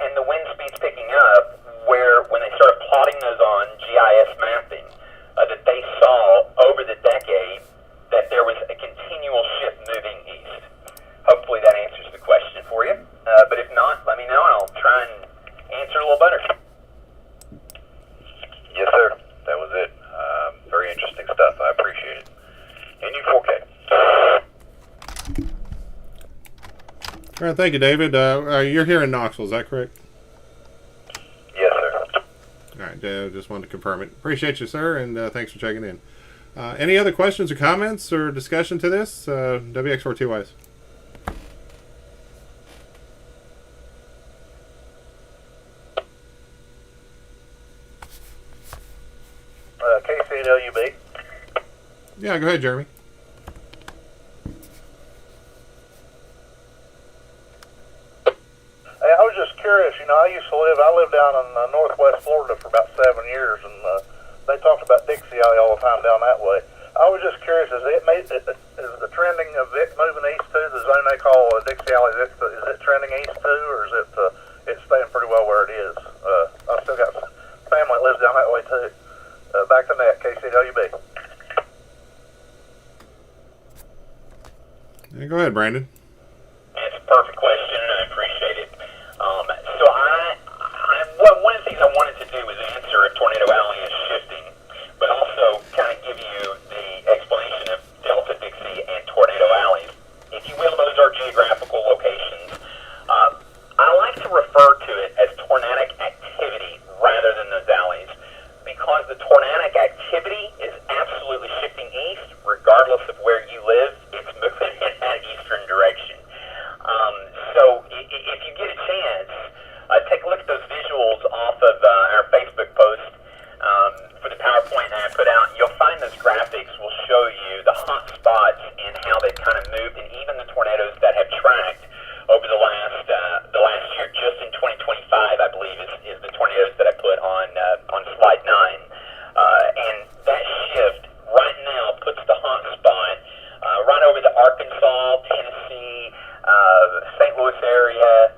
and the wind speeds picking up, where when they started plotting those on GIS mapping, that they saw over the decade that there was a continual shift moving east. Hopefully that answers the question for you. But if not, let me know and I'll try and answer a little better. Yes, sir. That was it. Very interesting stuff. I appreciate it. NU4K. All right, thank you, David. You're here in Knoxville, is that correct? Yes, sir. All right, just wanted to confirm it. Appreciate you, sir, and thanks for checking in. Any other questions or comments or discussion to this? WX4TYS. KWB. Yeah, go ahead, Jeremy. Hey, I was just curious. I lived down in northwest Florida for about 7 years, and they talked about Dixie Alley all the time down that way. I was just curious, is the trending of it moving east to the zone they call Dixie Alley, is it trending east too, or is it's staying pretty well where it is? I've still got family that lives down that way too. Back to net, KCWB. Yeah, go ahead, Brandon. It's a perfect question, and I appreciate it. One of the things I wanted to do was answer if Tornado Alley is shifting, but also kind of give you the explanation of Delta, Dixie, and Tornado Alleys. If you will, those are geographical locations. I like to refer to it as tornadic activity rather than those alleys, because the tornadic activity is absolutely shifting east, regardless of where you live. It's moving in that eastern direction. So if you get a chance, take a look at those visuals off of our Facebook post for the PowerPoint that I put out. You'll find those graphics will show you the hot spots and how they've kind of moved, and even the tornadoes that have tracked over the last year. Just in 2025, I believe, is the tornadoes that I put on slide 9. And that shift right now puts the hot spot right over the Arkansas, Tennessee, St. Louis area,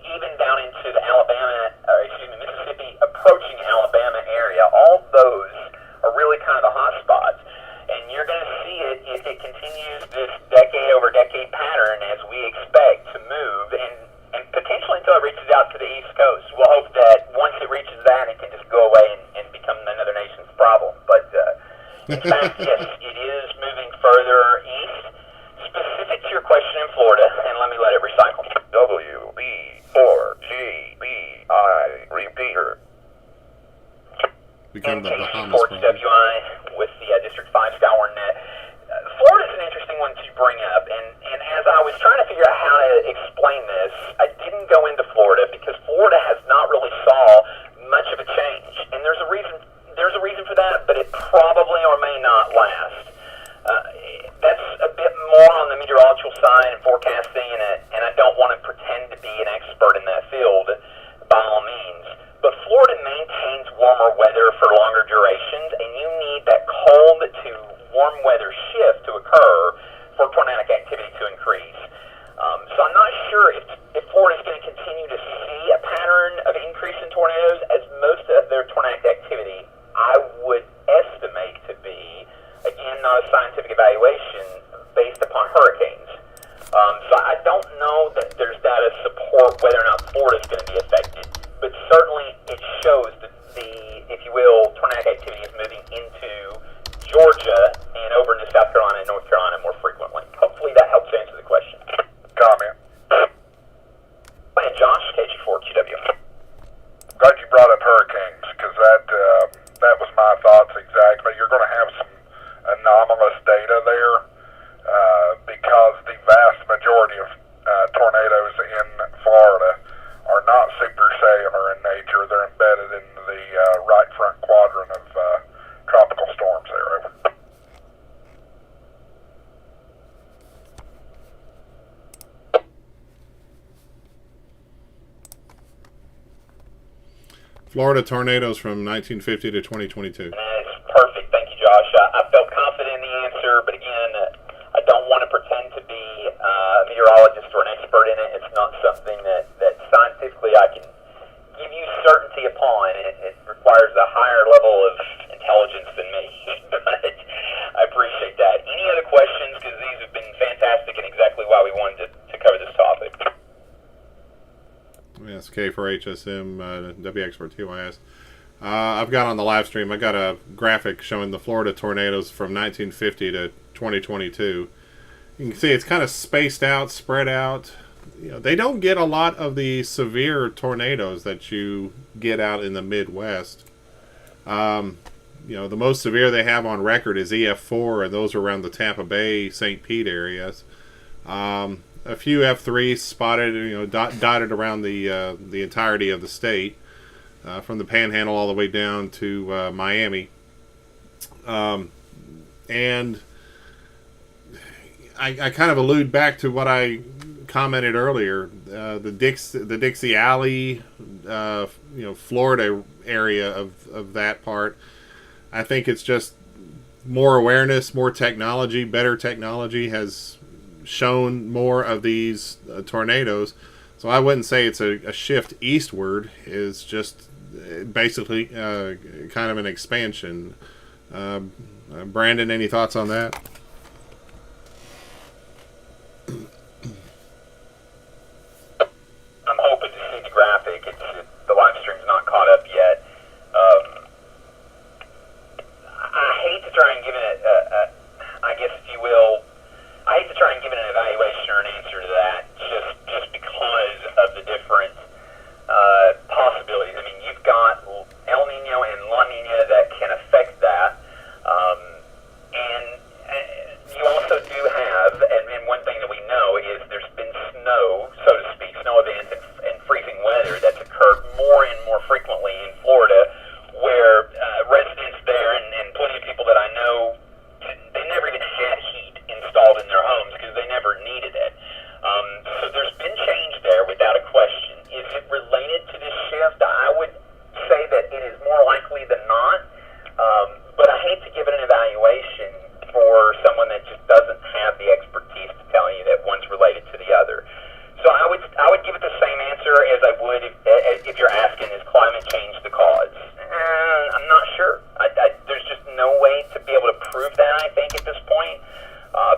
even down into the Mississippi, approaching Alabama area. All those are really kind of the hot spots. And you're going to see it if it continues this decade over decade pattern as we expect to move, and potentially until it reaches out to the East Coast. We'll hope that once it reaches that, it can just go away and become another nation's problem. But in fact, yes, it is moving further east. Specific to your question in Florida, and let me let it recycle. WB4GBI repeater. Become the Bahamas. KC4GWI with the District 5 SKYWARN net. Florida's an interesting one to bring up, and as I was trying to figure out how to explain this, I didn't go into Florida because Florida has not really saw much of a change, and there's a reason for that, but it probably or may not last. That's a bit more on the meteorological side and forecasting, and I don't want to pretend to be an expert in that field by all means. But Florida maintains warmer weather for longer durations, and you need that cold to warm weather shift to occur for tornadic activity to increase. So I'm not sure if Florida is going to continue to see a pattern of increase in tornadoes, as most of their tornadic activity I would estimate to be, again, not a scientific evaluation, based upon hurricanes. So I don't know that there's data to support whether or not Florida is going to be affected, but certainly it shows that if you will, tornadic activity is moving into Georgia and over into South Carolina and North Carolina more frequently. Hopefully that helps answer the question. Comment. And Josh, KG4QW. Glad you brought up hurricanes, because that was my thoughts exactly. You're going to have some anomalous data there because the vast majority of tornadoes in Florida are not supercellular in nature. They're embedded in the right front quadrant of tropical storms there. Over. Florida tornadoes from 1950 to 2022. That's perfect. Thank you, Josh. I felt confident in the answer, but again, I don't want to pretend to be a meteorologist or an expert in it. It's not something that scientifically I can give you certainty upon. It requires a higher level of intelligence than me. But I appreciate that. Any other questions? Because these have been fantastic and exactly why we wanted to cover this topic. Yes, K4HSM, WX4TYS. I've got on the live stream, I got a graphic showing the Florida tornadoes from 1950 to 2022. You can see it's kind of spaced out, spread out. You know, they don't get a lot of the severe tornadoes that you get out in the Midwest. You know, the most severe they have on record is EF4, and those are around the Tampa Bay, St. Pete areas. A few F3s spotted, you know, dotted around the entirety of the state, from the Panhandle all the way down to Miami. And I kind of allude back to what I commented earlier. The Dixie Alley, Florida area of that part. I think it's just more awareness, more technology, better technology has shown more of these tornadoes. So I wouldn't say it's a shift eastward. It's just basically kind of an expansion. Brandon, any thoughts on that? I'm hoping to see the graphic. The live stream's not caught up yet. I hate to try and give it I guess if you will, I hate to try and give it an evaluation or an answer to that, just because of the different possibilities. I mean, you've got El Nino and La Nina that can affect that, and you also do have, and one thing that we know is there's been snow, so to speak, snow events and freezing weather that's occurred more and more frequently in Florida, where residents there and plenty of people that I know, they never even had heat installed in their homes because they never needed it. So there's been change there without a question. Is it related to this shift? I would say that it is more likely than not, but I hate to give it an evaluation for someone that just doesn't have the expertise to tell you that one's related to the other. So I would give it the same answer as I would if you're asking, is climate change the cause? I'm not sure. There's just no way to be able to prove that, I think, at this point,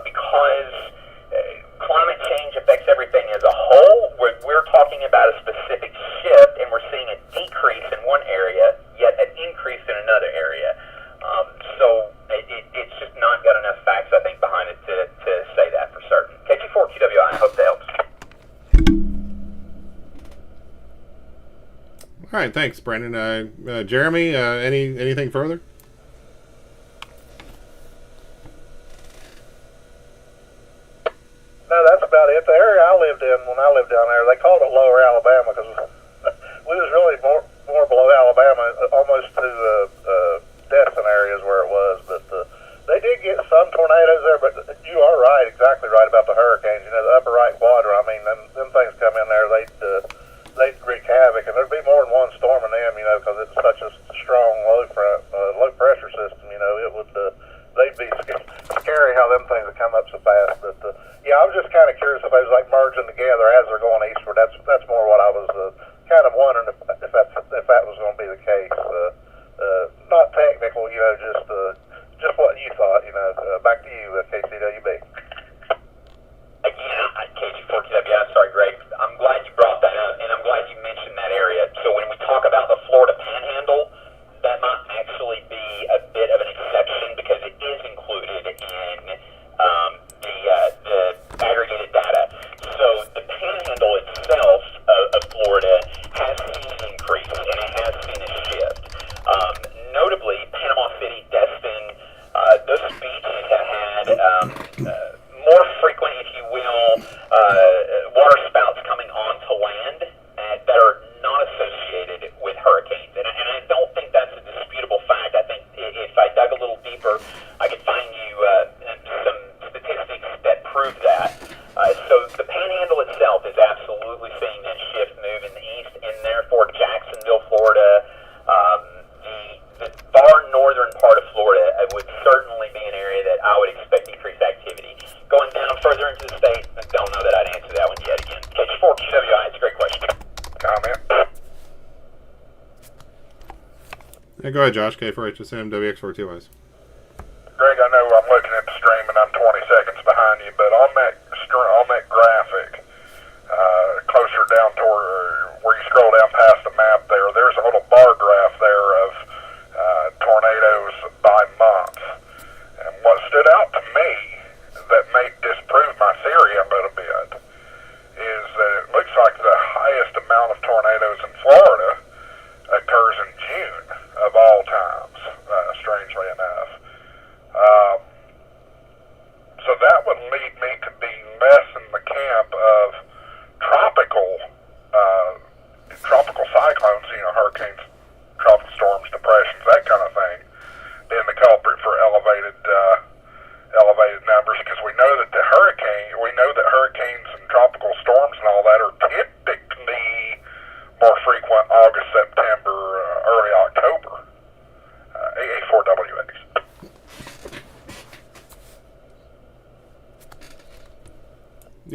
because climate change affects everything as a whole. We're talking about a specific shift, and we're seeing a decrease in one area, yet an increase in another area. So it's just not got enough facts, I think, behind it to say that for certain. KG4QWI, I hope that helps. All right, thanks, Brandon. Jeremy, anything further? No, that's about it. The area I lived in when I lived down there, they called it Lower Alabama because we was really more below Alabama, almost to Destin areas where it was. But they did get some tornadoes there. But you are right, exactly right about the hurricanes. You know, the upper right quadrant. I mean, them things come in there, they'd wreak havoc, and there'd be more than one storm in them. You know, because it's such a strong low pressure system. You know, it would. They'd be scary how them things would come up so fast. But yeah, I was just kind of curious if they was like merging together as they're going eastward. That's more what I was kind of wondering if that was going to be the case. Not technical, you know, just what you thought. You know, back to you, KCWB. Again, KG4QW, I'm sorry, Greg. I'm glad you brought that up, and I'm glad you mentioned that area. So when we talk about the Florida Panhandle, that might actually be a bit of an exception because it is included in the aggregated data. So the Panhandle itself of Florida has seen an increase, and it has seen a shift. Notably, Panama City, Destin, those beaches have had more frequent, if you will, water spouts coming onto land that are not associated with hurricanes. And I don't think that's a disputable fact. I think if I dug a little deeper, I could find you some statistics that prove that. So the Panhandle itself is absolutely seeing that shift move in the east, and therefore Jacksonville, Florida, the far northern part of Florida would certainly be an area that I would expect increased activity. Going down further into the state, I don't know that I'd answer that one yet again. KG4QWI, it's a great question. Comment? Yeah, go ahead, Josh. K4HSM, WX4TYs. Greg, I know I'm looking at the stream and I'm 20 seconds behind you, but on that graphic, closer down toward where you scroll down past the map there's a little bar graph there of tornadoes by month. And what stood out to me that may disprove my theory a little bit is that it looks like the highest amount of tornadoes in Florida occurs in June of all times, strangely enough. So that would lead me to be less in the camp of tropical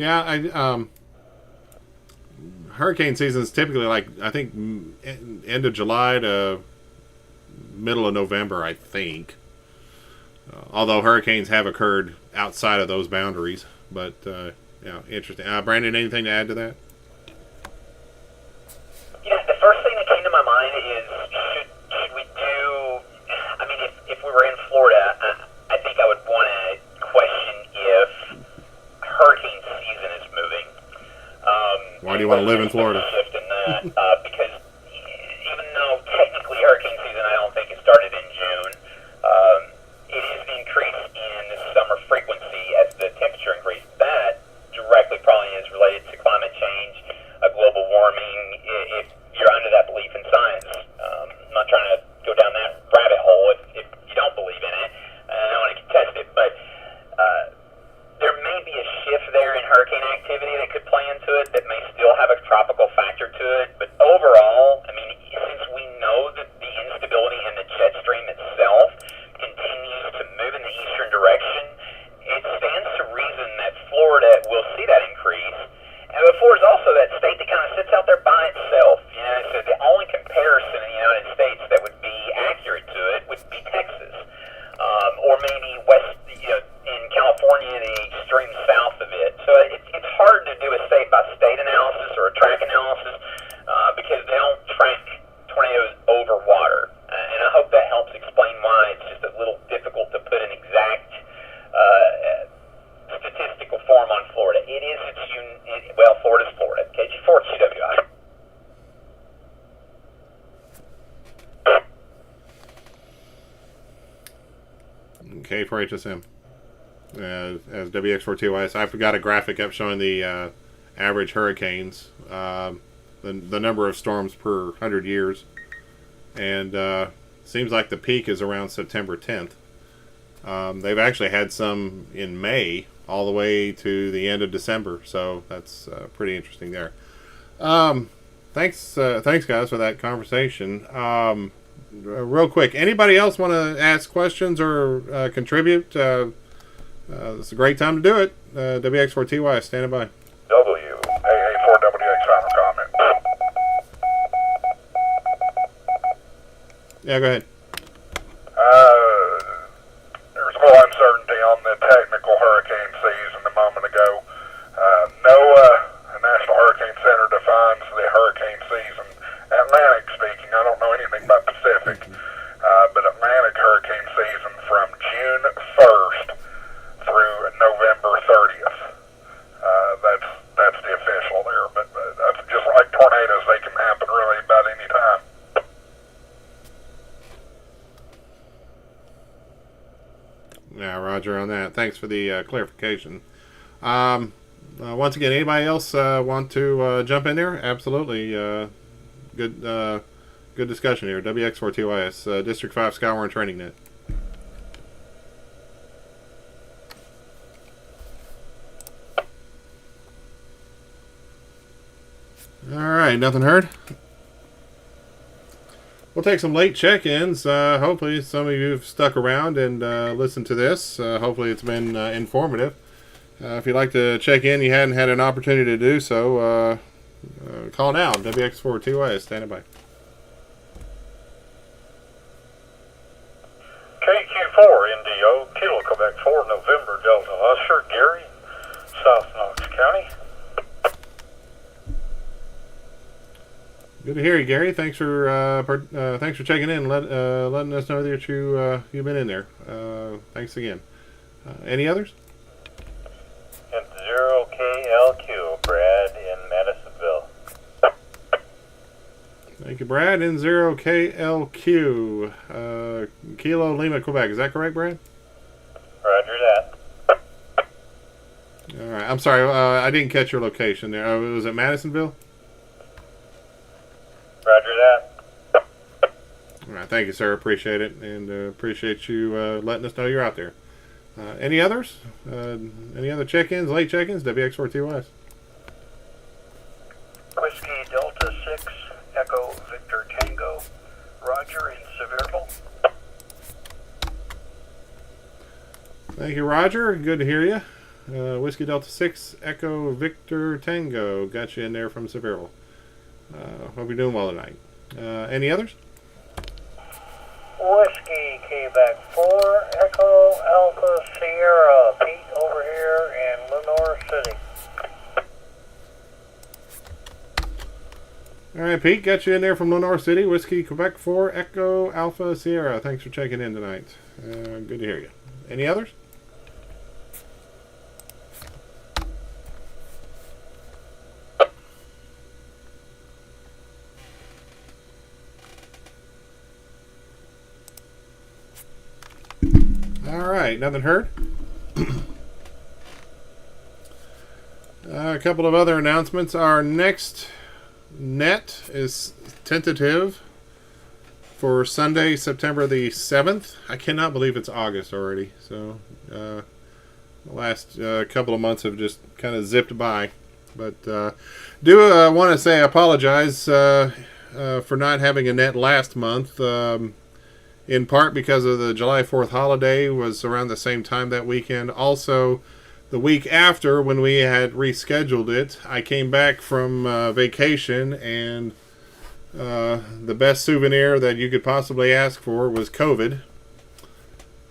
Yeah, hurricane season is typically like, I think, end of July to middle of November, I think. Although hurricanes have occurred outside of those boundaries. But, yeah, interesting. Brandon, anything to add to that? Yeah, the first thing that came to my mind is, should we do, I mean, if we were in Florida, I think I would want to question if hurricane season is moving. Why do you want to live in Florida? Shift in that, because even though technically hurricane season I don't think it started in June, it is the increase in summer frequency as the temperature increase. That directly probably is related to climate change, global warming, if you're under that belief in science. I'm not trying to go down that rabbit hole if you don't believe in it. I don't want to contest it, but there may be a shift there in hurricane activity that could play into it that may still have a tropical factor to it. But overall, I mean, since we know that the instability in the jet stream itself continues to move in the eastern direction, it stands to reason that Florida will see that increase. And Florida is also that state that kind of sits out there by itself. You know, so the only comparison in the United States that would be accurate to it would be Texas, or maybe west, in California, the extreme south of it. So it's hard to do a state-by-state analysis or a track analysis because they don't track tornadoes over water. And I hope that helps explain why it's just a little difficult to put an exact statistical form on Florida. It is Florida's Florida. KG4 CWI. K for HSM. As WX4TYS, I've got a graphic up showing the average hurricanes, the number of storms per 100 years, and seems like the peak is around September 10th. They've actually had some in May all the way to the end of December, so that's pretty interesting there. Thanks guys for that conversation. Real quick, anybody else want to ask questions or contribute? It's a great time to do it. WX4TY, standing by. AA4WX final comment. Yeah, go ahead. There's a little uncertainty on the technical hurricane season a moment ago. NOAA, National Hurricane Center, defines the hurricane season, Atlantic speaking. I don't know anything about Pacific, but Atlantic hurricane season from June 1st through November 30th. That's the official there, but that's just like tornadoes, they can happen really about any time. Yeah, Roger on that. Thanks for the clarification. Once again, anybody else want to jump in there? Absolutely. Good discussion here. WX4TYS, District 5 SKYWARN Training Net. Alright, nothing heard? We'll take some late check-ins. Hopefully some of you have stuck around and listened to this. Hopefully it's been informative. If you'd like to check in, you hadn't had an opportunity to do so, call now. WX4TY, standing by. KQ4 NDO, Kilo Quebec 4, November Delta Usher, Gary, South Knox County. Good to hear you, Gary. Thanks for checking in, and letting us know that you've been in there. Thanks again. Any others? And 0KLQ, Brad in Madisonville. Thank you, Brad. N0KLQ, Kilo Lima, Quebec. Is that correct, Brad? Roger that. All right. I'm sorry. I didn't catch your location there. Was it Madisonville? Roger that. All right. Thank you, sir. Appreciate it, and appreciate you letting us know you're out there. Any others? Any other check-ins, late check-ins? WX4TYs. Whiskey Delta 6, Echo Victor Tango, Roger in Sevierville. Thank you, Roger. Good to hear you. Whiskey Delta 6 Echo Victor Tango. Got you in there from Seville. Hope you're doing well tonight. Any others? Whiskey Quebec 4 Echo Alpha Sierra. Pete over here in Lenore City. All right, Pete, got you in there from Lenore City. Whiskey Quebec 4 Echo Alpha Sierra. Thanks for checking in tonight. Good to hear you. Any others? All right, nothing heard. A couple of other announcements. Our next net is tentative for Sunday, September the 7th. I cannot believe it's August already. So the last couple of months have just kind of zipped by. But do want to say I apologize for not having a net last month. In part because of the July 4th holiday was around the same time that weekend. Also, the week after, when we had rescheduled it, I came back from vacation, and the best souvenir that you could possibly ask for was COVID.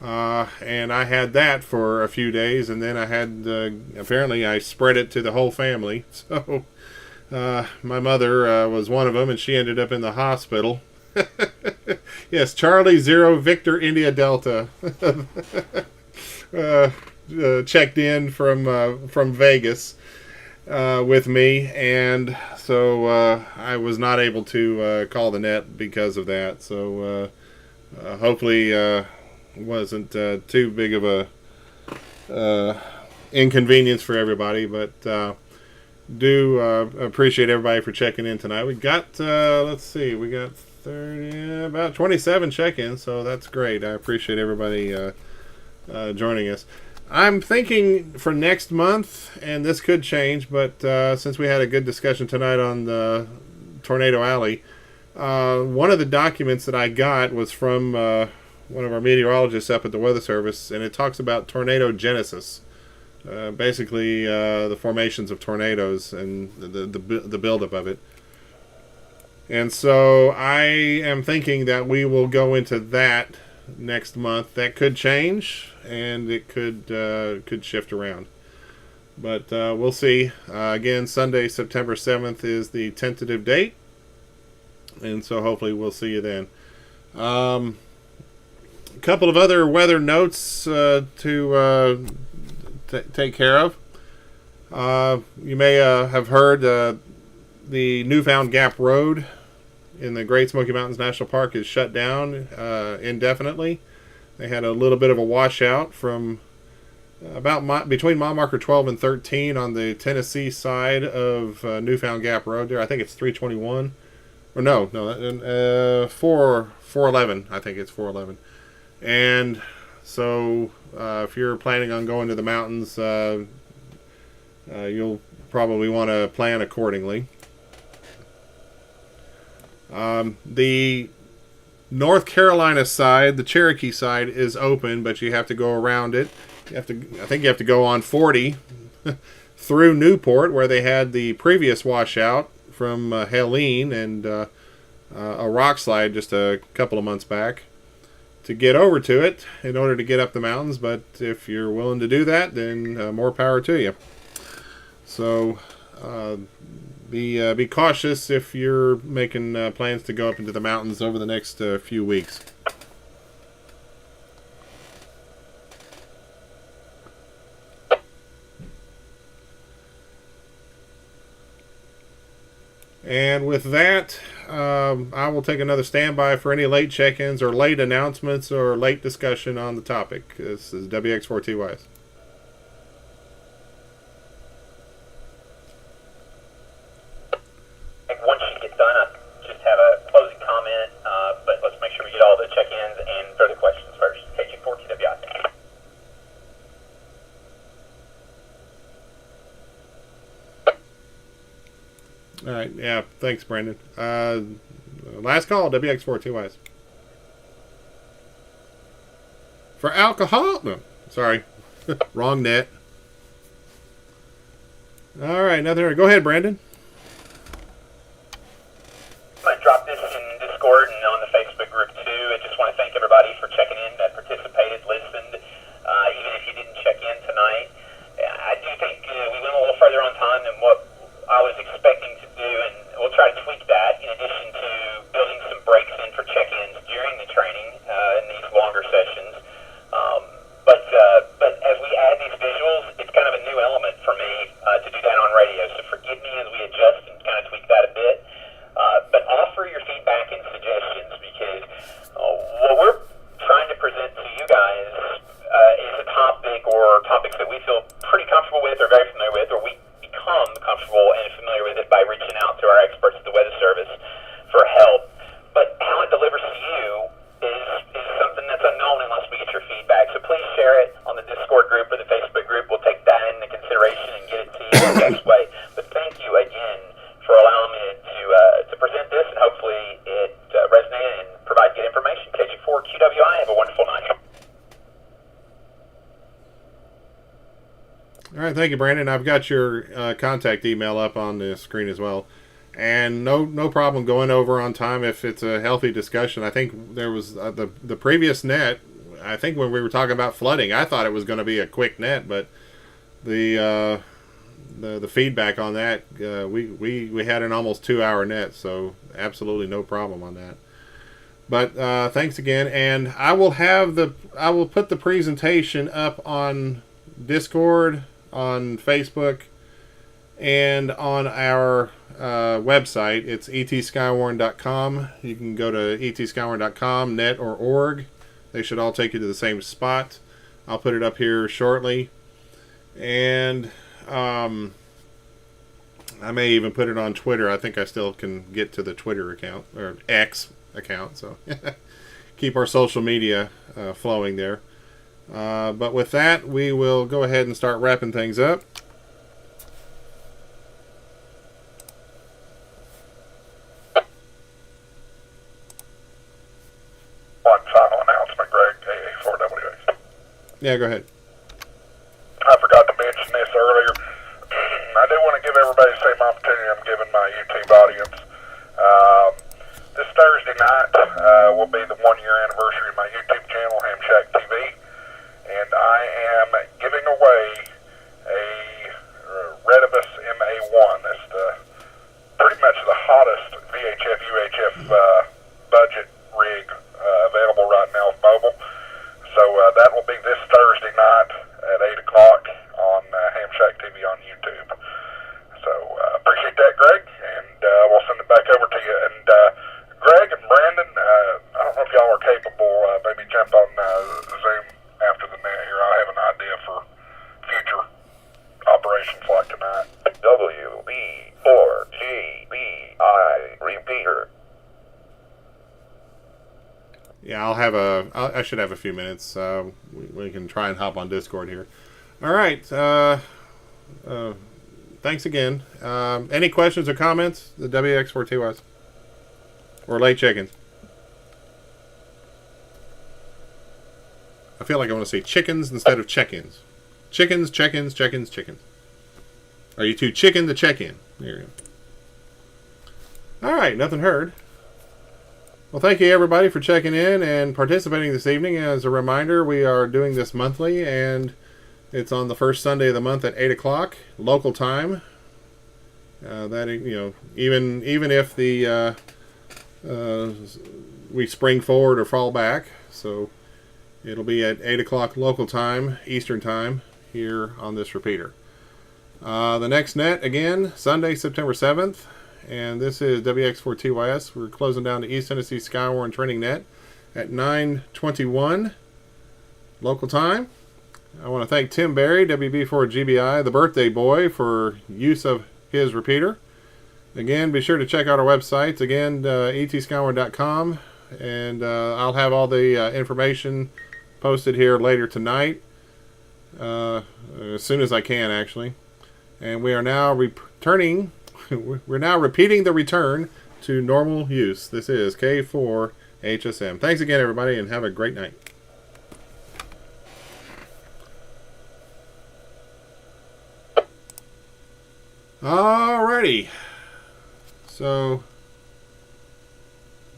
And I had that for a few days, and then I had, apparently I spread it to the whole family. So my mother was one of them, and she ended up in the hospital. Yes, Charlie 0 Victor India Delta checked in from Vegas with me, and so I was not able to call the net because of that. So hopefully wasn't too big of a inconvenience for everybody, but do appreciate everybody for checking in tonight. We got let's see, we got about 27 check-ins, so that's great. I appreciate everybody joining us. I'm thinking for next month, and this could change, but since we had a good discussion tonight on the Tornado Alley, one of the documents that I got was from one of our meteorologists up at the Weather Service, and it talks about tornado genesis. Basically, the formations of tornadoes and the buildup of it. And so I am thinking that we will go into that next month. That could change, and it could shift around. But we'll see. Again, Sunday, September 7th is the tentative date. And so hopefully we'll see you then. A couple of other weather notes to take care of. You may have heard the Newfound Gap Road in the Great Smoky Mountains National Park is shut down indefinitely. They had a little bit of a washout from between mile marker 12 and 13 on the Tennessee side of Newfound Gap Road there. I think it's 321. Or no, 411. I think it's 411. And so if you're planning on going to the mountains, you'll probably want to plan accordingly. The North Carolina side, the Cherokee side, is open, but you have to go around it. I think you have to go on 40 through Newport, where they had the previous washout from Helene and a rock slide just a couple of months back, to get over to it in order to get up the mountains. But if you're willing to do that, then more power to you. So be cautious if you're making plans to go up into the mountains over the next few weeks. And with that, I will take another standby for any late check-ins or late announcements or late discussion on the topic. This is WX4TYS. Once you get done, I just have a closing comment, but let's make sure we get all the check-ins and further questions first. KG4TWI. All right, yeah, thanks, Brandon. Last call, WX4TYS. For alcohol? No, sorry. Wrong net. All right, nothing. Go ahead, Brandon. I dropped this in Discord and on the Facebook group too. I just want to thank everybody for checking in, that participated, listened, even if you didn't check in tonight. I do think we went a little further on time than what I was expecting to do, and we'll try to tweak that in addition to building some breaks in for check-ins during the training in these longer sessions. But as we add these visuals, it's kind of a new element for me to do that on radio. So forgive me as we adjust and kind of tweak that a bit. But offer your feedback and suggestions, because what we're trying to present to you guys is a topic or topics that we feel pretty comfortable with or very familiar with, or we become comfortable and familiar with it by reaching out to our experts at the Weather Service for help. But how it delivers to you is something that's unknown unless we get your feedback. So please share it on the Discord group or the Facebook group. We'll take that into consideration and get it to you the next way. But thank you again for allowing me to present this, and hopefully it resonated and provide good information. KG4 QWI, have a wonderful night. All right, thank you, Brandon. I've got your contact email up on the screen as well. And no problem going over on time if it's a healthy discussion. I think there was the previous net. I think when we were talking about flooding, I thought it was going to be a quick net, but the feedback on that, we had an almost 2-hour net, so absolutely no problem on that. But thanks again, and I will put the presentation up on Discord, on Facebook, and on our website. It's etskywarn.com. You can go to etskywarn.com, net or org. They should all take you to the same spot. I'll put it up here shortly. And I may even put it on Twitter. I think I still can get to the Twitter account, or X account. So keep our social media flowing there. But with that, we will go ahead and start wrapping things up. One final announcement, Greg, AA4WA. Yeah, go ahead. I forgot to mention this earlier. I do want to give everybody the same opportunity I'm giving my YouTube audience. This Thursday night will be the 1-year anniversary of my YouTube channel, Ham Shack TV, and I am giving away a Redibus MA1. It's pretty much the hottest VHF UHF budget rig available right now with mobile. So that will be this Thursday night at 8 o'clock on Ham Shack TV on YouTube. So appreciate that, Greg, and we'll send it back over to you. And Greg and Brandon, I don't know if y'all are capable, maybe jump on Zoom after the net here. I have an idea for future operations like tonight. WB4GBI repeater. Yeah, I should have a few minutes. We can try and hop on Discord here. All right. Thanks again. Any questions or comments? The WX4TYs or late chickens? I feel like I want to say chickens instead of check-ins. Chickens, check-ins, check-ins, chickens. Are you too chicken to check in? There you go. All right, nothing heard. Well, thank you everybody for checking in and participating this evening. As a reminder, we are doing this monthly, and it's on the first Sunday of the month at 8 o'clock local time. Even if the we spring forward or fall back, so it'll be at 8 o'clock local time, Eastern time, here on this repeater. The next net again, Sunday, September 7th. And this is WX4TYS. We're closing down the East Tennessee SKYWARN Training Net at 9:21 local time. I want to thank Tim Berry, WB4GBI, the birthday boy, for use of his repeater. Again, be sure to check out our websites. Again, etskywarn.com. And I'll have all the information posted here later tonight. As soon as I can, actually. And we are now returning... We're now repeating the return to normal use. This is K4HSM. Thanks again, everybody, and have a great night. Alrighty. So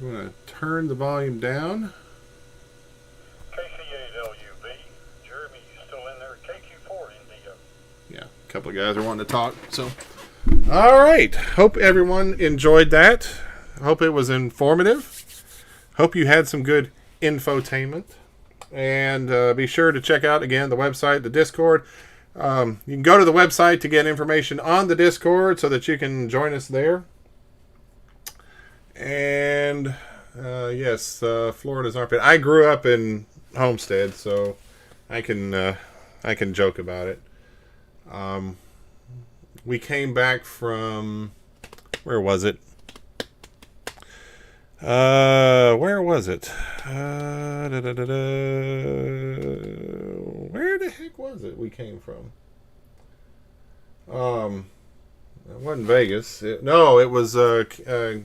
I'm going to turn the volume down. KC8LUV. Jeremy, you still in there? KQ4NDO. Yeah, a couple of guys are wanting to talk. So, all right. Hope everyone enjoyed that. Hope it was informative. Hope you had some good infotainment. And be sure to check out, again, the website, the Discord. You can go to the website to get information on the Discord so that you can join us there. And yes, Florida's armpit. I grew up in Homestead, so I can joke about it. We came back from, where was it? Where was it? Where the heck was it we came from? It wasn't Vegas. It was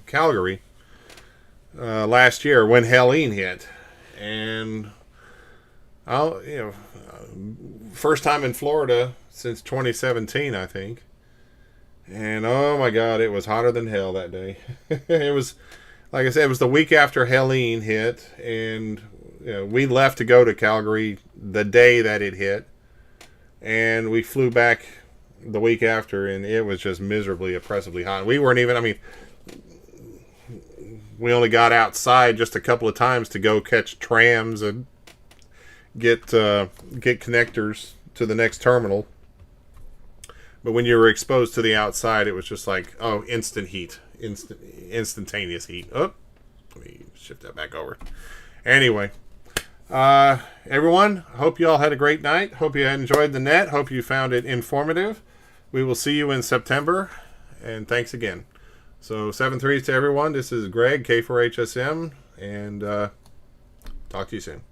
Calgary last year when Helene hit. And first time in Florida since 2017, I think. And oh my God, it was hotter than hell that day. It was, like I said, it was the week after Helene hit, and we left to go to Calgary the day that it hit, and we flew back the week after, and it was just miserably, oppressively hot. We weren't even, we only got outside just a couple of times to go catch trams and get connectors to the next terminal. But when you were exposed to the outside, it was just like, oh, instant heat. Instantaneous heat. Oh, let me shift that back over. Anyway, everyone, hope you all had a great night. Hope you enjoyed the net. Hope you found it informative. We will see you in September, and thanks again. So 7-3s to everyone. This is Greg, K4HSM, and talk to you soon.